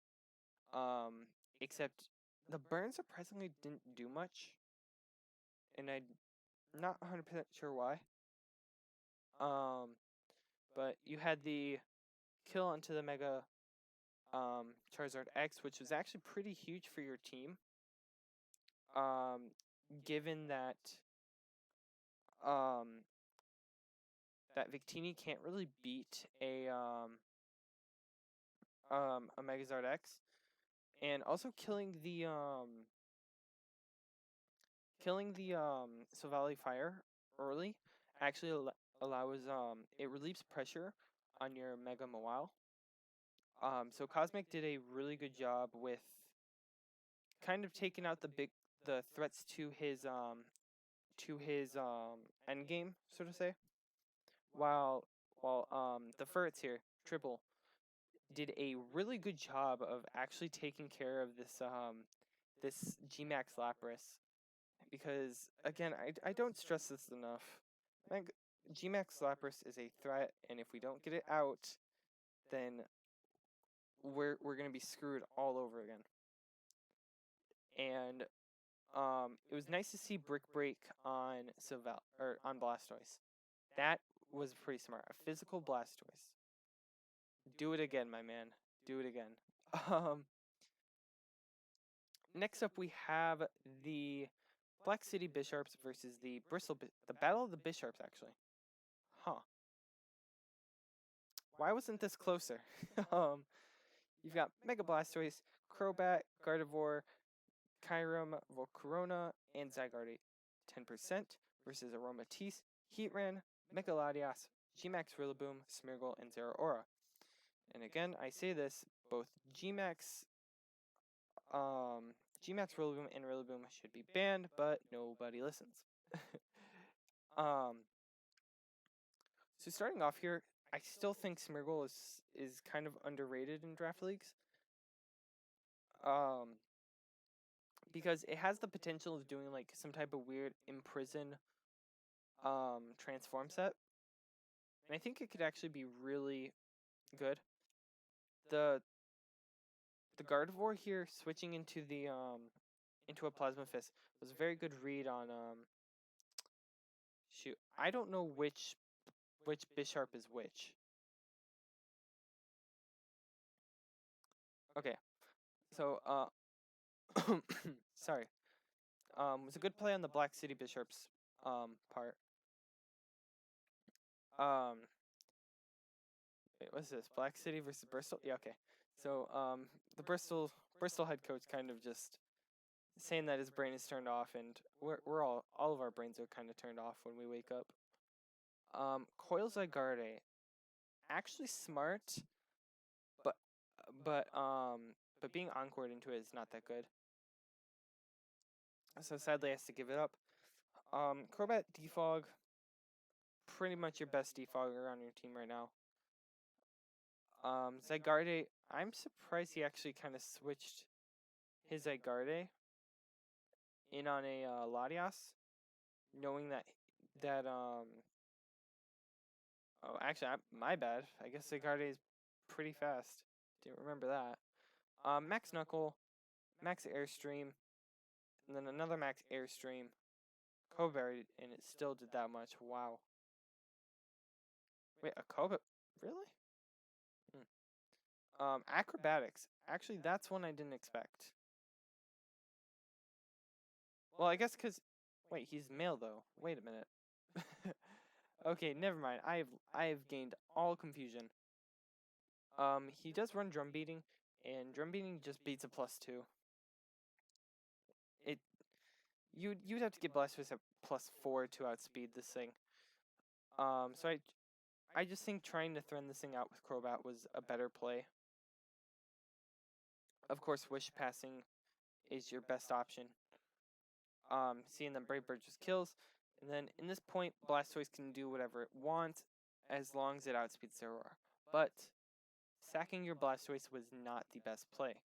except the burn surprisingly didn't do much, and I'm not 100% sure why. But you had the kill onto the Mega Charizard X, which was actually pretty huge for your team, given that Victini can't really beat a Megazord X, and also killing the Savali Fire early actually allows it relieves pressure on your Mega Mawile. So Cosmic did a really good job with kind of taking out the threats to his end game, so to say. While the Furrets here, Triple, did a really good job of actually taking care of this G-Max Lapras, because again, I don't stress this enough. G-Max Lapras is a threat, and if we don't get it out, then we're gonna be screwed all over again. And It was nice to see Brick Break on Sylvel or on Blastoise. That was pretty smart. A physical Blastoise. Do it again, my man. Do it again. Um, Next up, we have the Black City Bisharps versus the the Battle of the Bisharps, actually. Huh. Why wasn't this closer? You've got Mega Blastoise, Crobat, Gardevoir, Kyurem, Volcarona, and Zygarde. 10% versus Aromatisse, Heatran, Mechaladios, Gmax Rillaboom, Smeargle, and Zeraora. And again, I say this, both Gmax Gmax Rillaboom and Rillaboom should be banned, but nobody listens. um, so starting off here, I still think Smeargle is kind of underrated in draft leagues. Because it has the potential of doing like some type of weird imprison transform set. And I think it could actually be really good. The Gardevoir here switching into the into a Plasma Fist was a very good read on shoot. I don't know which Bisharp is which. Okay. So sorry. It was a good play on the Black City Bisharps part. Wait, what's this? Black City versus Bristol? Yeah, okay. So the Bristol head coach kind of just saying that his brain is turned off, and we're all of our brains are kind of turned off when we wake up. Coil Zygarde, actually smart, but being encored into it is not that good. So sadly, I has to give it up. Crobat Defog, pretty much your best defogger on your team right now. Zygarde, I'm surprised he actually kind of switched his Zygarde in on a Latias, knowing that oh, actually, my bad. I guess Zygarde is pretty fast. Didn't remember that. Max Knuckle, Max Airstream, and then another Max Airstream. Coberry, and it still did that much. Wow. Wait, a Kobe? Really? Acrobatics. Actually, that's one I didn't expect. Well, I guess because... Wait, he's male, though. Wait a minute. Okay, never mind. I've gained all confusion. He does run Drum Beating, and Drum Beating just beats a +2. You'd have to get Blastoise at +4 to outspeed this thing. So I just think trying to threaten this thing out with Crobat was a better play. Of course, Wish Passing is your best option. Seeing that Brave Bird just kills, and then in this point, Blastoise can do whatever it wants as long as it outspeeds Zeraora. But sacking your Blastoise was not the best play.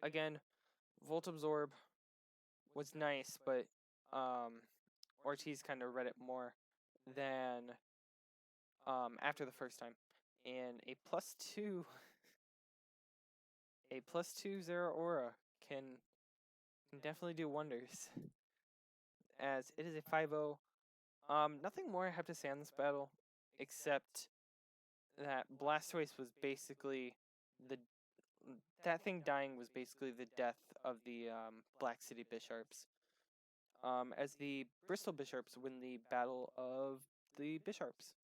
Again, Volt Absorb was nice, but Ortiz kind of read it more than after the first time. And a +2 Zeraora can definitely do wonders. As it is a 5-0. Nothing more I have to say on this battle, except that Blastoise was basically that thing dying was basically the death of the Black City Bisharps. As the Bristol Bisharps win the Battle of the Bisharps.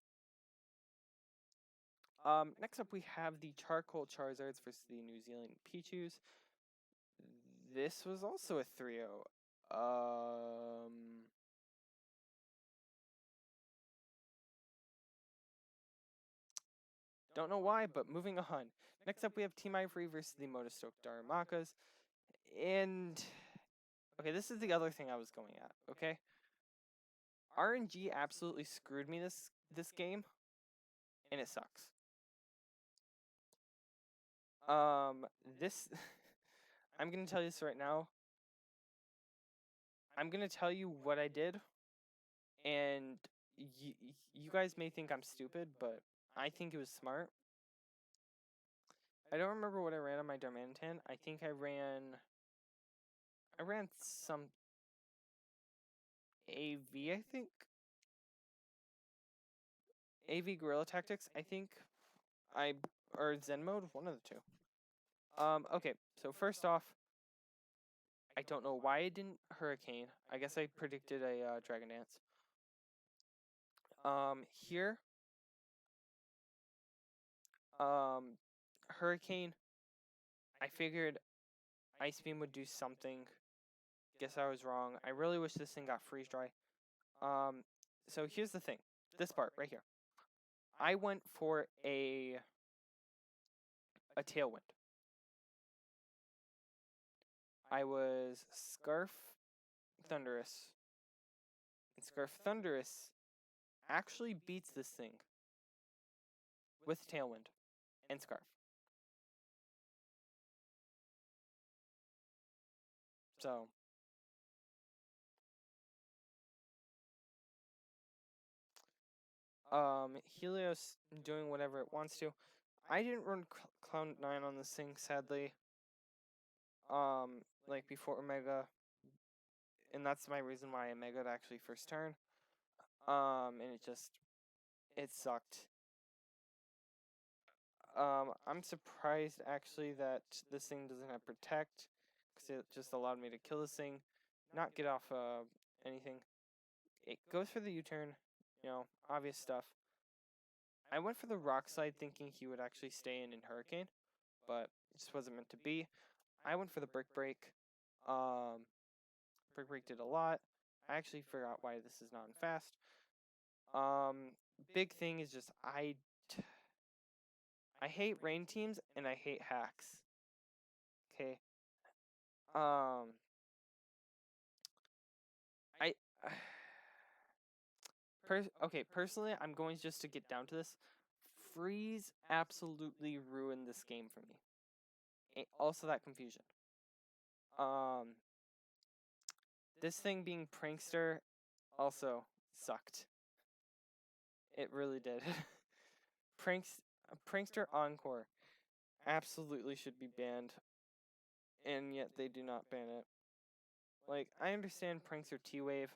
Next up we have the Charcoal Charizards versus the New Zealand Pichus. This was also a 3-0. Don't know why, but moving on. Next up we have Team Ivory versus the Motostoke Darumaka's. And okay, this is the other thing I was going at, okay? RNG absolutely screwed me this game, and it sucks. This I'm gonna tell you this right now. I'm gonna tell you what I did, and you guys may think I'm stupid, but I think it was smart. I don't remember what I ran on my Darmanitan. I think I ran I ran some AV, I think. AV Guerrilla Tactics, I think. Or Zen Mode, one of the two. Okay, so first off, I don't know why I didn't Hurricane. I guess I predicted a Dragon Dance. Here, Hurricane, I figured Ice Beam would do something. Guess I was wrong. I really wish this thing got freeze dry. So here's the thing. This part right here. I went for a Tailwind. I was Scarf Thunderous. And Scarf Thunderous actually beats this thing with Tailwind and Scarf. So Helios doing whatever it wants to. I didn't run Cloud9 on this thing, sadly. Like before Omega, and that's my reason why I Omega'd actually first turn. And it sucked. I'm surprised actually that this thing doesn't have Protect, because it just allowed me to kill this thing, not get off anything. It goes for the U-turn, obvious stuff. I went for the Rock Slide thinking he would actually stay in Hurricane, but it just wasn't meant to be. I went for the Brick Break. Brick Break did a lot. I actually forgot why this is not in fast. Big thing is just I hate rain teams and I hate hacks. Okay. Personally, I'm going just to get down to this. Freeze absolutely ruined this game for me. Also that confusion. This thing being Prankster also sucked. It really did. Prankster Encore absolutely should be banned, and yet they do not ban it. Like, I understand Prankster T-Wave,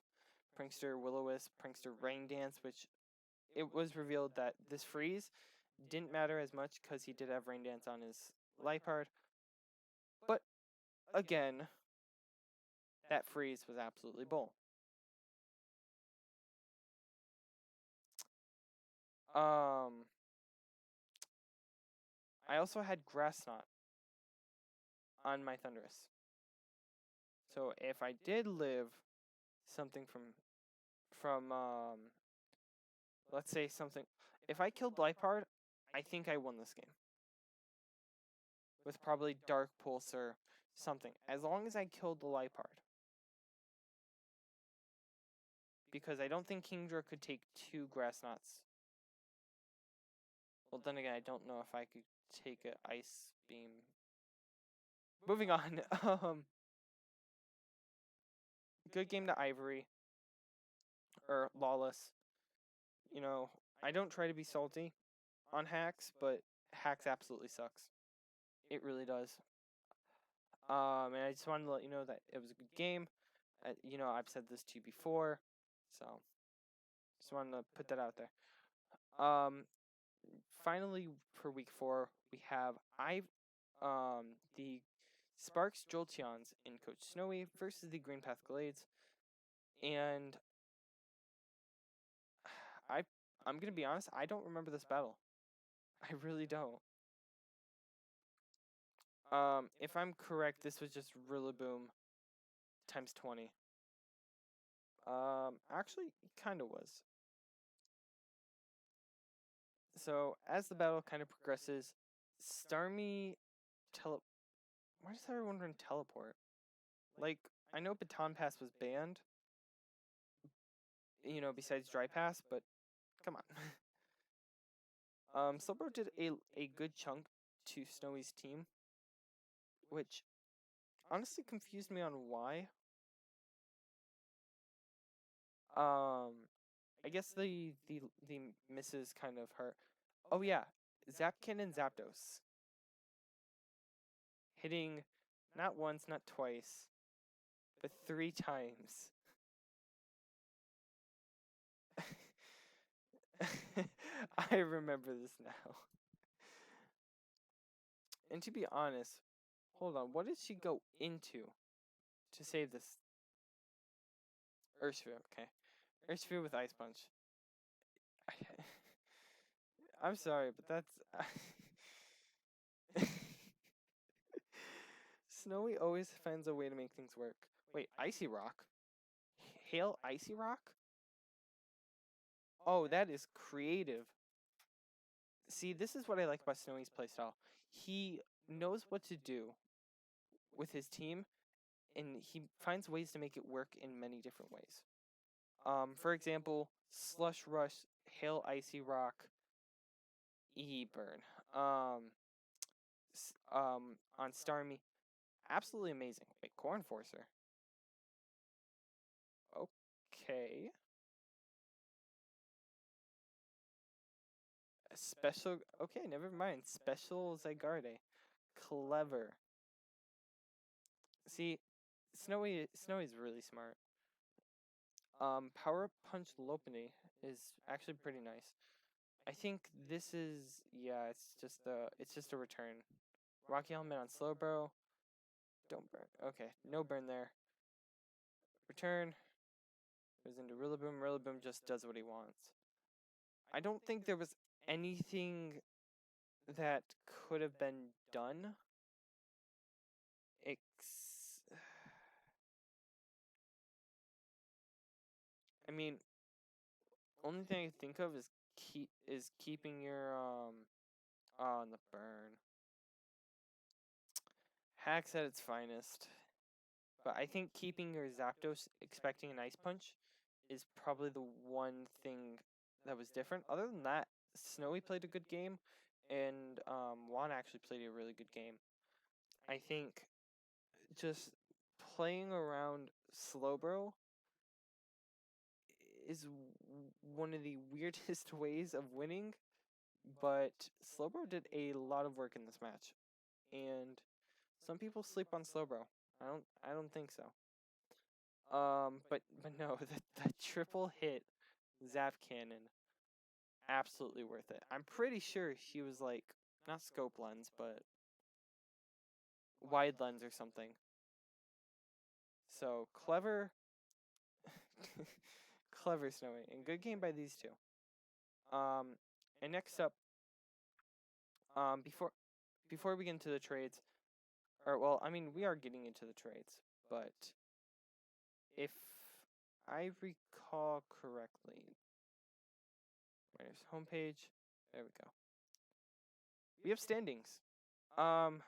Prankster Will-O-Wisp, Prankster Rain Dance, which it was revealed that this freeze didn't matter as much because he did have Rain Dance on his Lipard. But, again, that freeze was absolutely bull. I also had Grass Knot on my Thunderous. So if I did live something from let's say something, if I killed Lipard, I think I won this game. With probably Dark Pulse or something. As long as I killed the Lipard. Because I don't think Kingdra could take 2 Grass Knots. Well, then again, I don't know if I could take an Ice Beam. Moving on. Good game to Ivory. Or Lawless. I don't try to be salty on hacks, but hacks absolutely sucks. It really does. And I just wanted to let you know that it was a good game. I've said this to you before, so just wanted to put that out there. Finally, for week 4, we have the Sparks Jolteons in Coach Snowy versus the Green Path Glades, and I'm gonna be honest, I don't remember this battle. I really don't. If I'm correct, this was just Rillaboom times 20. Actually, it kind of was. So, as the battle kind of progresses, Starmie why does everyone run Teleport? Like, I know Baton Pass was banned, besides Dry Pass, but come on. Slowbro did a good chunk to Snowy's team, which honestly confused me on why. I guess the misses kind of hurt. Oh yeah, Zapkin and Zapdos. Hitting not once, not twice, but 3 times. I remember this now. And to be honest, hold on, what did she go into to save this? Earth Sphere, okay. Earth Sphere with Ice Punch. I'm sorry, but that's... Snowy always finds a way to make things work. Wait, Icy Rock? Hail Icy Rock? Oh, that is creative. See, this is what I like about Snowy's playstyle. He knows what to do with his team, and he finds ways to make it work in many different ways. For example, Slush Rush, Hail Icy Rock, E-Burn. On Starmie, absolutely amazing. Wait, Corn Forcer. Okay. Special. Okay, never mind. Special Zygarde. Clever. See, Snowy's really smart. Power Punch Lopunny is actually pretty nice. I think this is, yeah, it's just a return. Rocky Helmet on Slowbro. Don't burn. Okay, no burn there. Return. Goes into Rillaboom. Rillaboom just does what he wants. I don't think there was anything that could have been done. I mean, only thing I think of is keeping your on the burn. Hacks at its finest. But I think keeping your Zapdos expecting an Ice Punch is probably the one thing that was different. Other than that, Snowy played a good game, and Juan actually played a really good game. I think just playing around Slowbro is one of the weirdest ways of winning, but Slowbro did a lot of work in this match, and some people sleep on Slowbro. I don't think so. But no, the triple hit Zap Cannon, absolutely worth it. I'm pretty sure she was like not scope lens, but wide lens or something. So clever, clever Snowy, and good game by these two. And next up, before we get into the trades, or well, I mean we are getting into the trades, but if I recall correctly, there's homepage. There we go. We have standings. So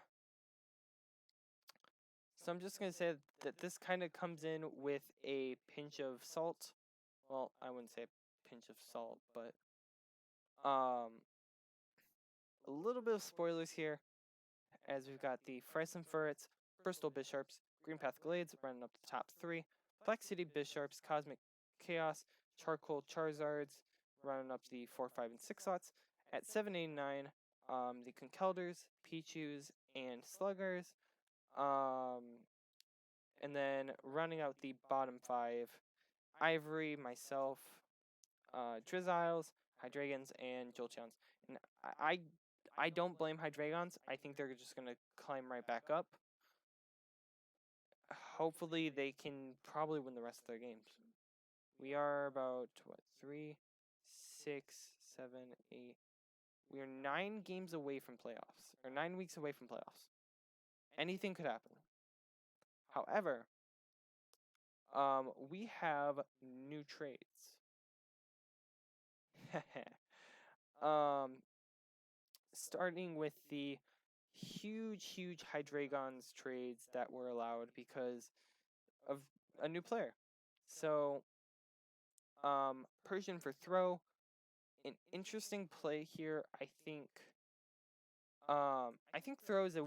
I'm just gonna say that this kind of comes in with a pinch of salt. Well, I wouldn't say a pinch of salt, but a little bit of spoilers here, as we've got the Friesen Furrets, Bristol Bisharps, Greenpath Glades running up the top 3, Black City Bisharps, Cosmic Chaos, Charcoal Charizards running up the 4, 5, and 6 slots. At 7, 8, and 9, the Conkeldurs, Pichus, and Sluggers. And then running out the bottom 5, Ivory, myself, Drizzles, Hydreigons, and Jolteons. And I don't blame Hydreigons. I think they're just going to climb right back up. Hopefully they can probably win the rest of their games. We are about, 3, 6, 7, 8. We are 9 games away from playoffs. Or 9 weeks away from playoffs. Anything could happen. However, we have new trades. Starting with the huge Hydreigons trades that were allowed because of a new player. So, Persian for Throw, an interesting play here. I think Throw is a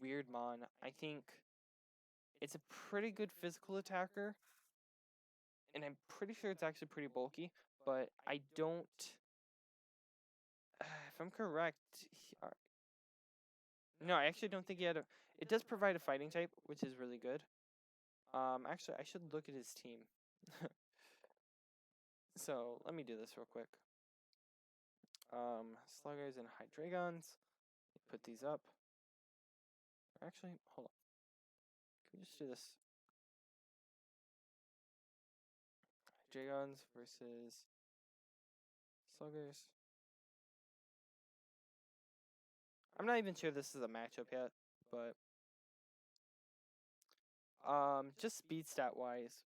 weird mon. I think it's a pretty good physical attacker, and I'm pretty sure it's actually pretty bulky, but I don't... if I'm correct... No, I actually don't think he had a... It does provide a fighting type, which is really good. Actually, I should look at his team. So let me do this real quick. Sluggers and Hydreigons. Put these up. Actually, hold on. Can we just do this? Hydreigons versus Sluggers. I'm not even sure this is a matchup yet, but just speed stat wise,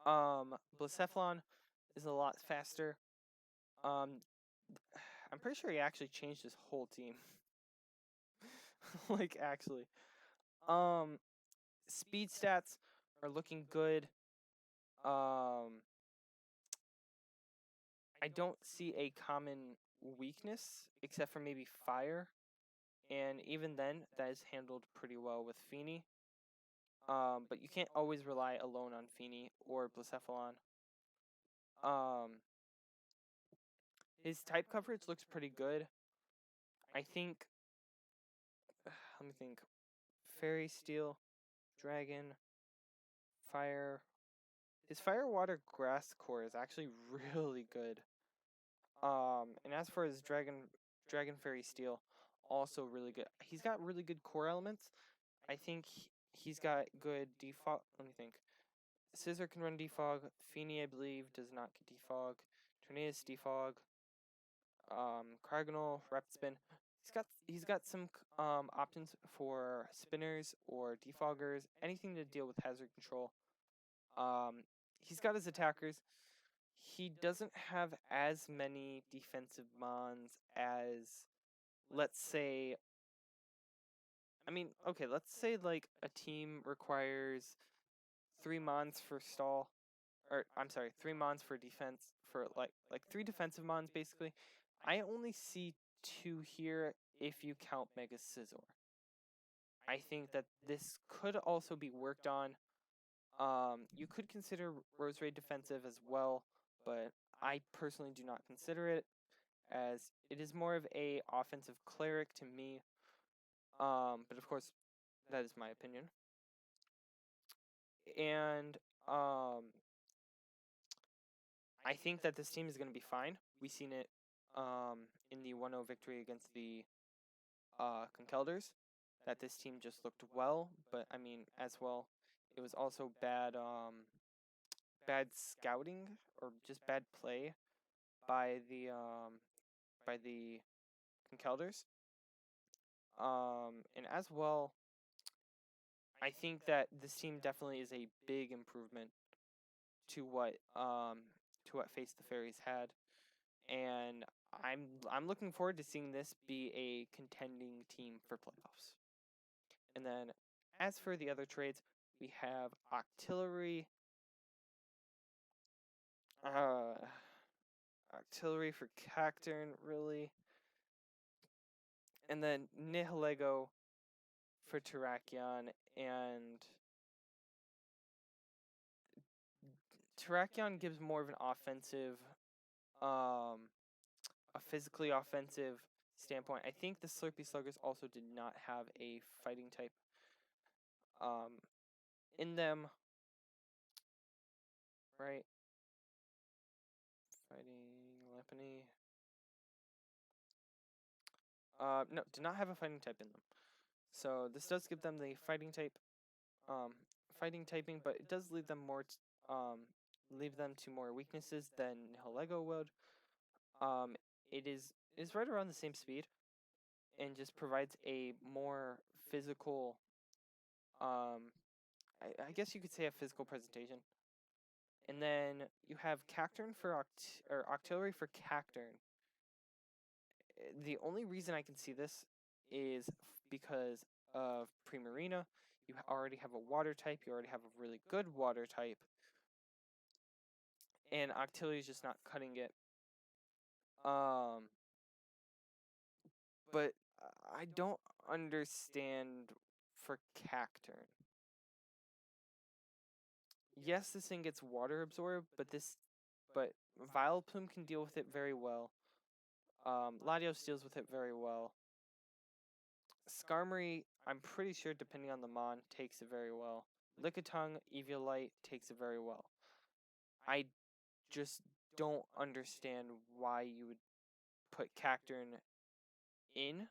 Blacephalon is a lot faster. I'm pretty sure he actually changed his whole team. Like actually, speed stats are looking good. I don't see a common weakness except for maybe fire, and even then, that is handled pretty well with Feeny. But you can't always rely alone on Feeny or Blacephalon. His type coverage looks pretty good. I think, let me think, Fairy, Steel, Dragon, Fire. His Fire, Water, Grass core is actually really good. And as for his Dragon, Fairy, Steel, also really good. He's got really good core elements. I think he's got good defog. Let me think. Scissor can run defog. Feeny, I believe, does not get defog. Tornadus defog. Cryogonal, Rapid Spin. He's got some options for spinners or defoggers, anything to deal with hazard control. He's got his attackers. He doesn't have as many defensive mons as, let's say, let's say like a team requires 3 mons for stall, or I'm sorry, 3 mons for defense, for like 3 defensive mons basically. I only see 2 here if you count Mega Scizor. I think that this could also be worked on. You could consider Rose Raid defensive as well, but I personally do not consider it, as it is more of a offensive cleric to me. But of course, that is my opinion. And I think that this team is going to be fine. We've seen it in the 1-0 victory against the Conkelders, that this team just looked well, but I mean, as well, it was also bad scouting or just bad play by the Conkelders. And as well, I think that this team definitely is a big improvement to what Face the Fairies had, and I'm looking forward to seeing this be a contending team for playoffs. And then, as for the other trades, we have Octillery. Octillery for Cacturn, really. And then Nihilego for Terrakion, and Terrakion gives more of an offensive, a physically offensive standpoint. I think the Slurpy Sluggers also did not have a fighting type in them, right? Fighting Lepony. No, do not have a fighting type in them. So this does give them the fighting type, fighting typing, but it does leave them more, leave them to more weaknesses than Nihilego would. It is right around the same speed, and just provides a more physical, I guess you could say a physical presentation. And then you have Cacturn for Octillery for Cacturn. The only reason I can see this is because of Primarina. You already have a water type, you already have a really good water type, and Octillery is just not cutting it. But I don't understand for Cacturn. Yes, this thing gets water absorbed, but Vileplume can deal with it very well. Latios deals with it very well. Skarmory, I'm pretty sure, depending on the mon, takes it very well. Lickitung, Eviolite takes it very well. I just don't understand why you would put Cacturne in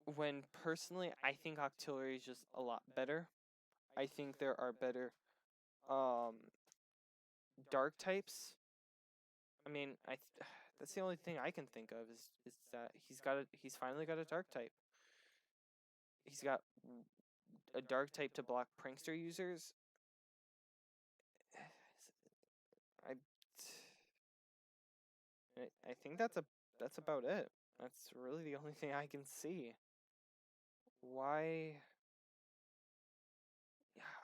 when personally I think Octillery is just a lot better. I think there are better um dark types. I mean, that's the only thing I can think of is that he's finally got a dark type. He's got a dark type to block prankster users. I I think that's about it. That's really the only thing I can see. Why?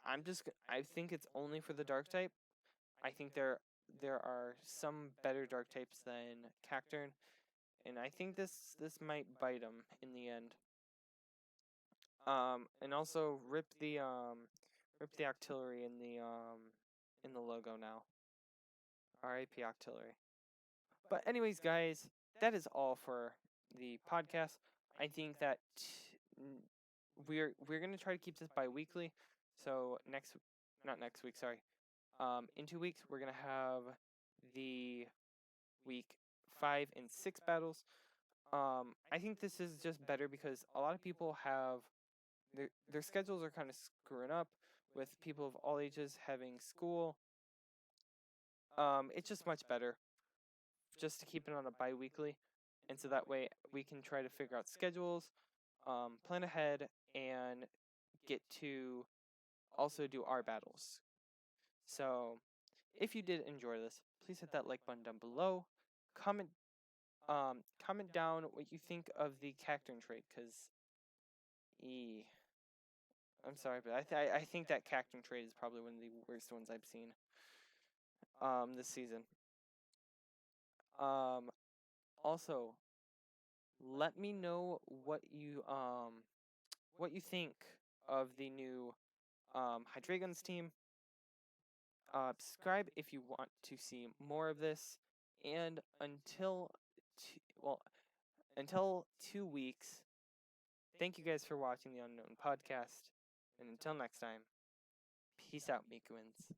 I think it's only for the dark type. I think there are some better dark types than Cacturne, and I think this might bite him in the end. And also rip the Octillery in the logo now. R.I.P. Octillery. But anyways, guys, that is all for the podcast. I think that we're gonna try to keep this bi-weekly. So not next week, sorry. In 2 weeks we're gonna have the week 5 and 6 battles. I think this is just better because a lot of people have their schedules are kind of screwing up with people of all ages having school. It's just much better just to keep it on a bi-weekly, and so that way we can try to figure out schedules, plan ahead, and get to also do our battles. So if you did enjoy this, please hit that like button down below. Comment comment down what you think of the Cacturne trade, because I'm sorry, but I think that Cacturne trade is probably one of the worst ones I've seen this season. Also, let me know what you think of the new Hydreigon's team. Subscribe if you want to see more of this, and until 2 weeks, thank you guys for watching the Unown podcast, and until next time, peace out, Mikuins.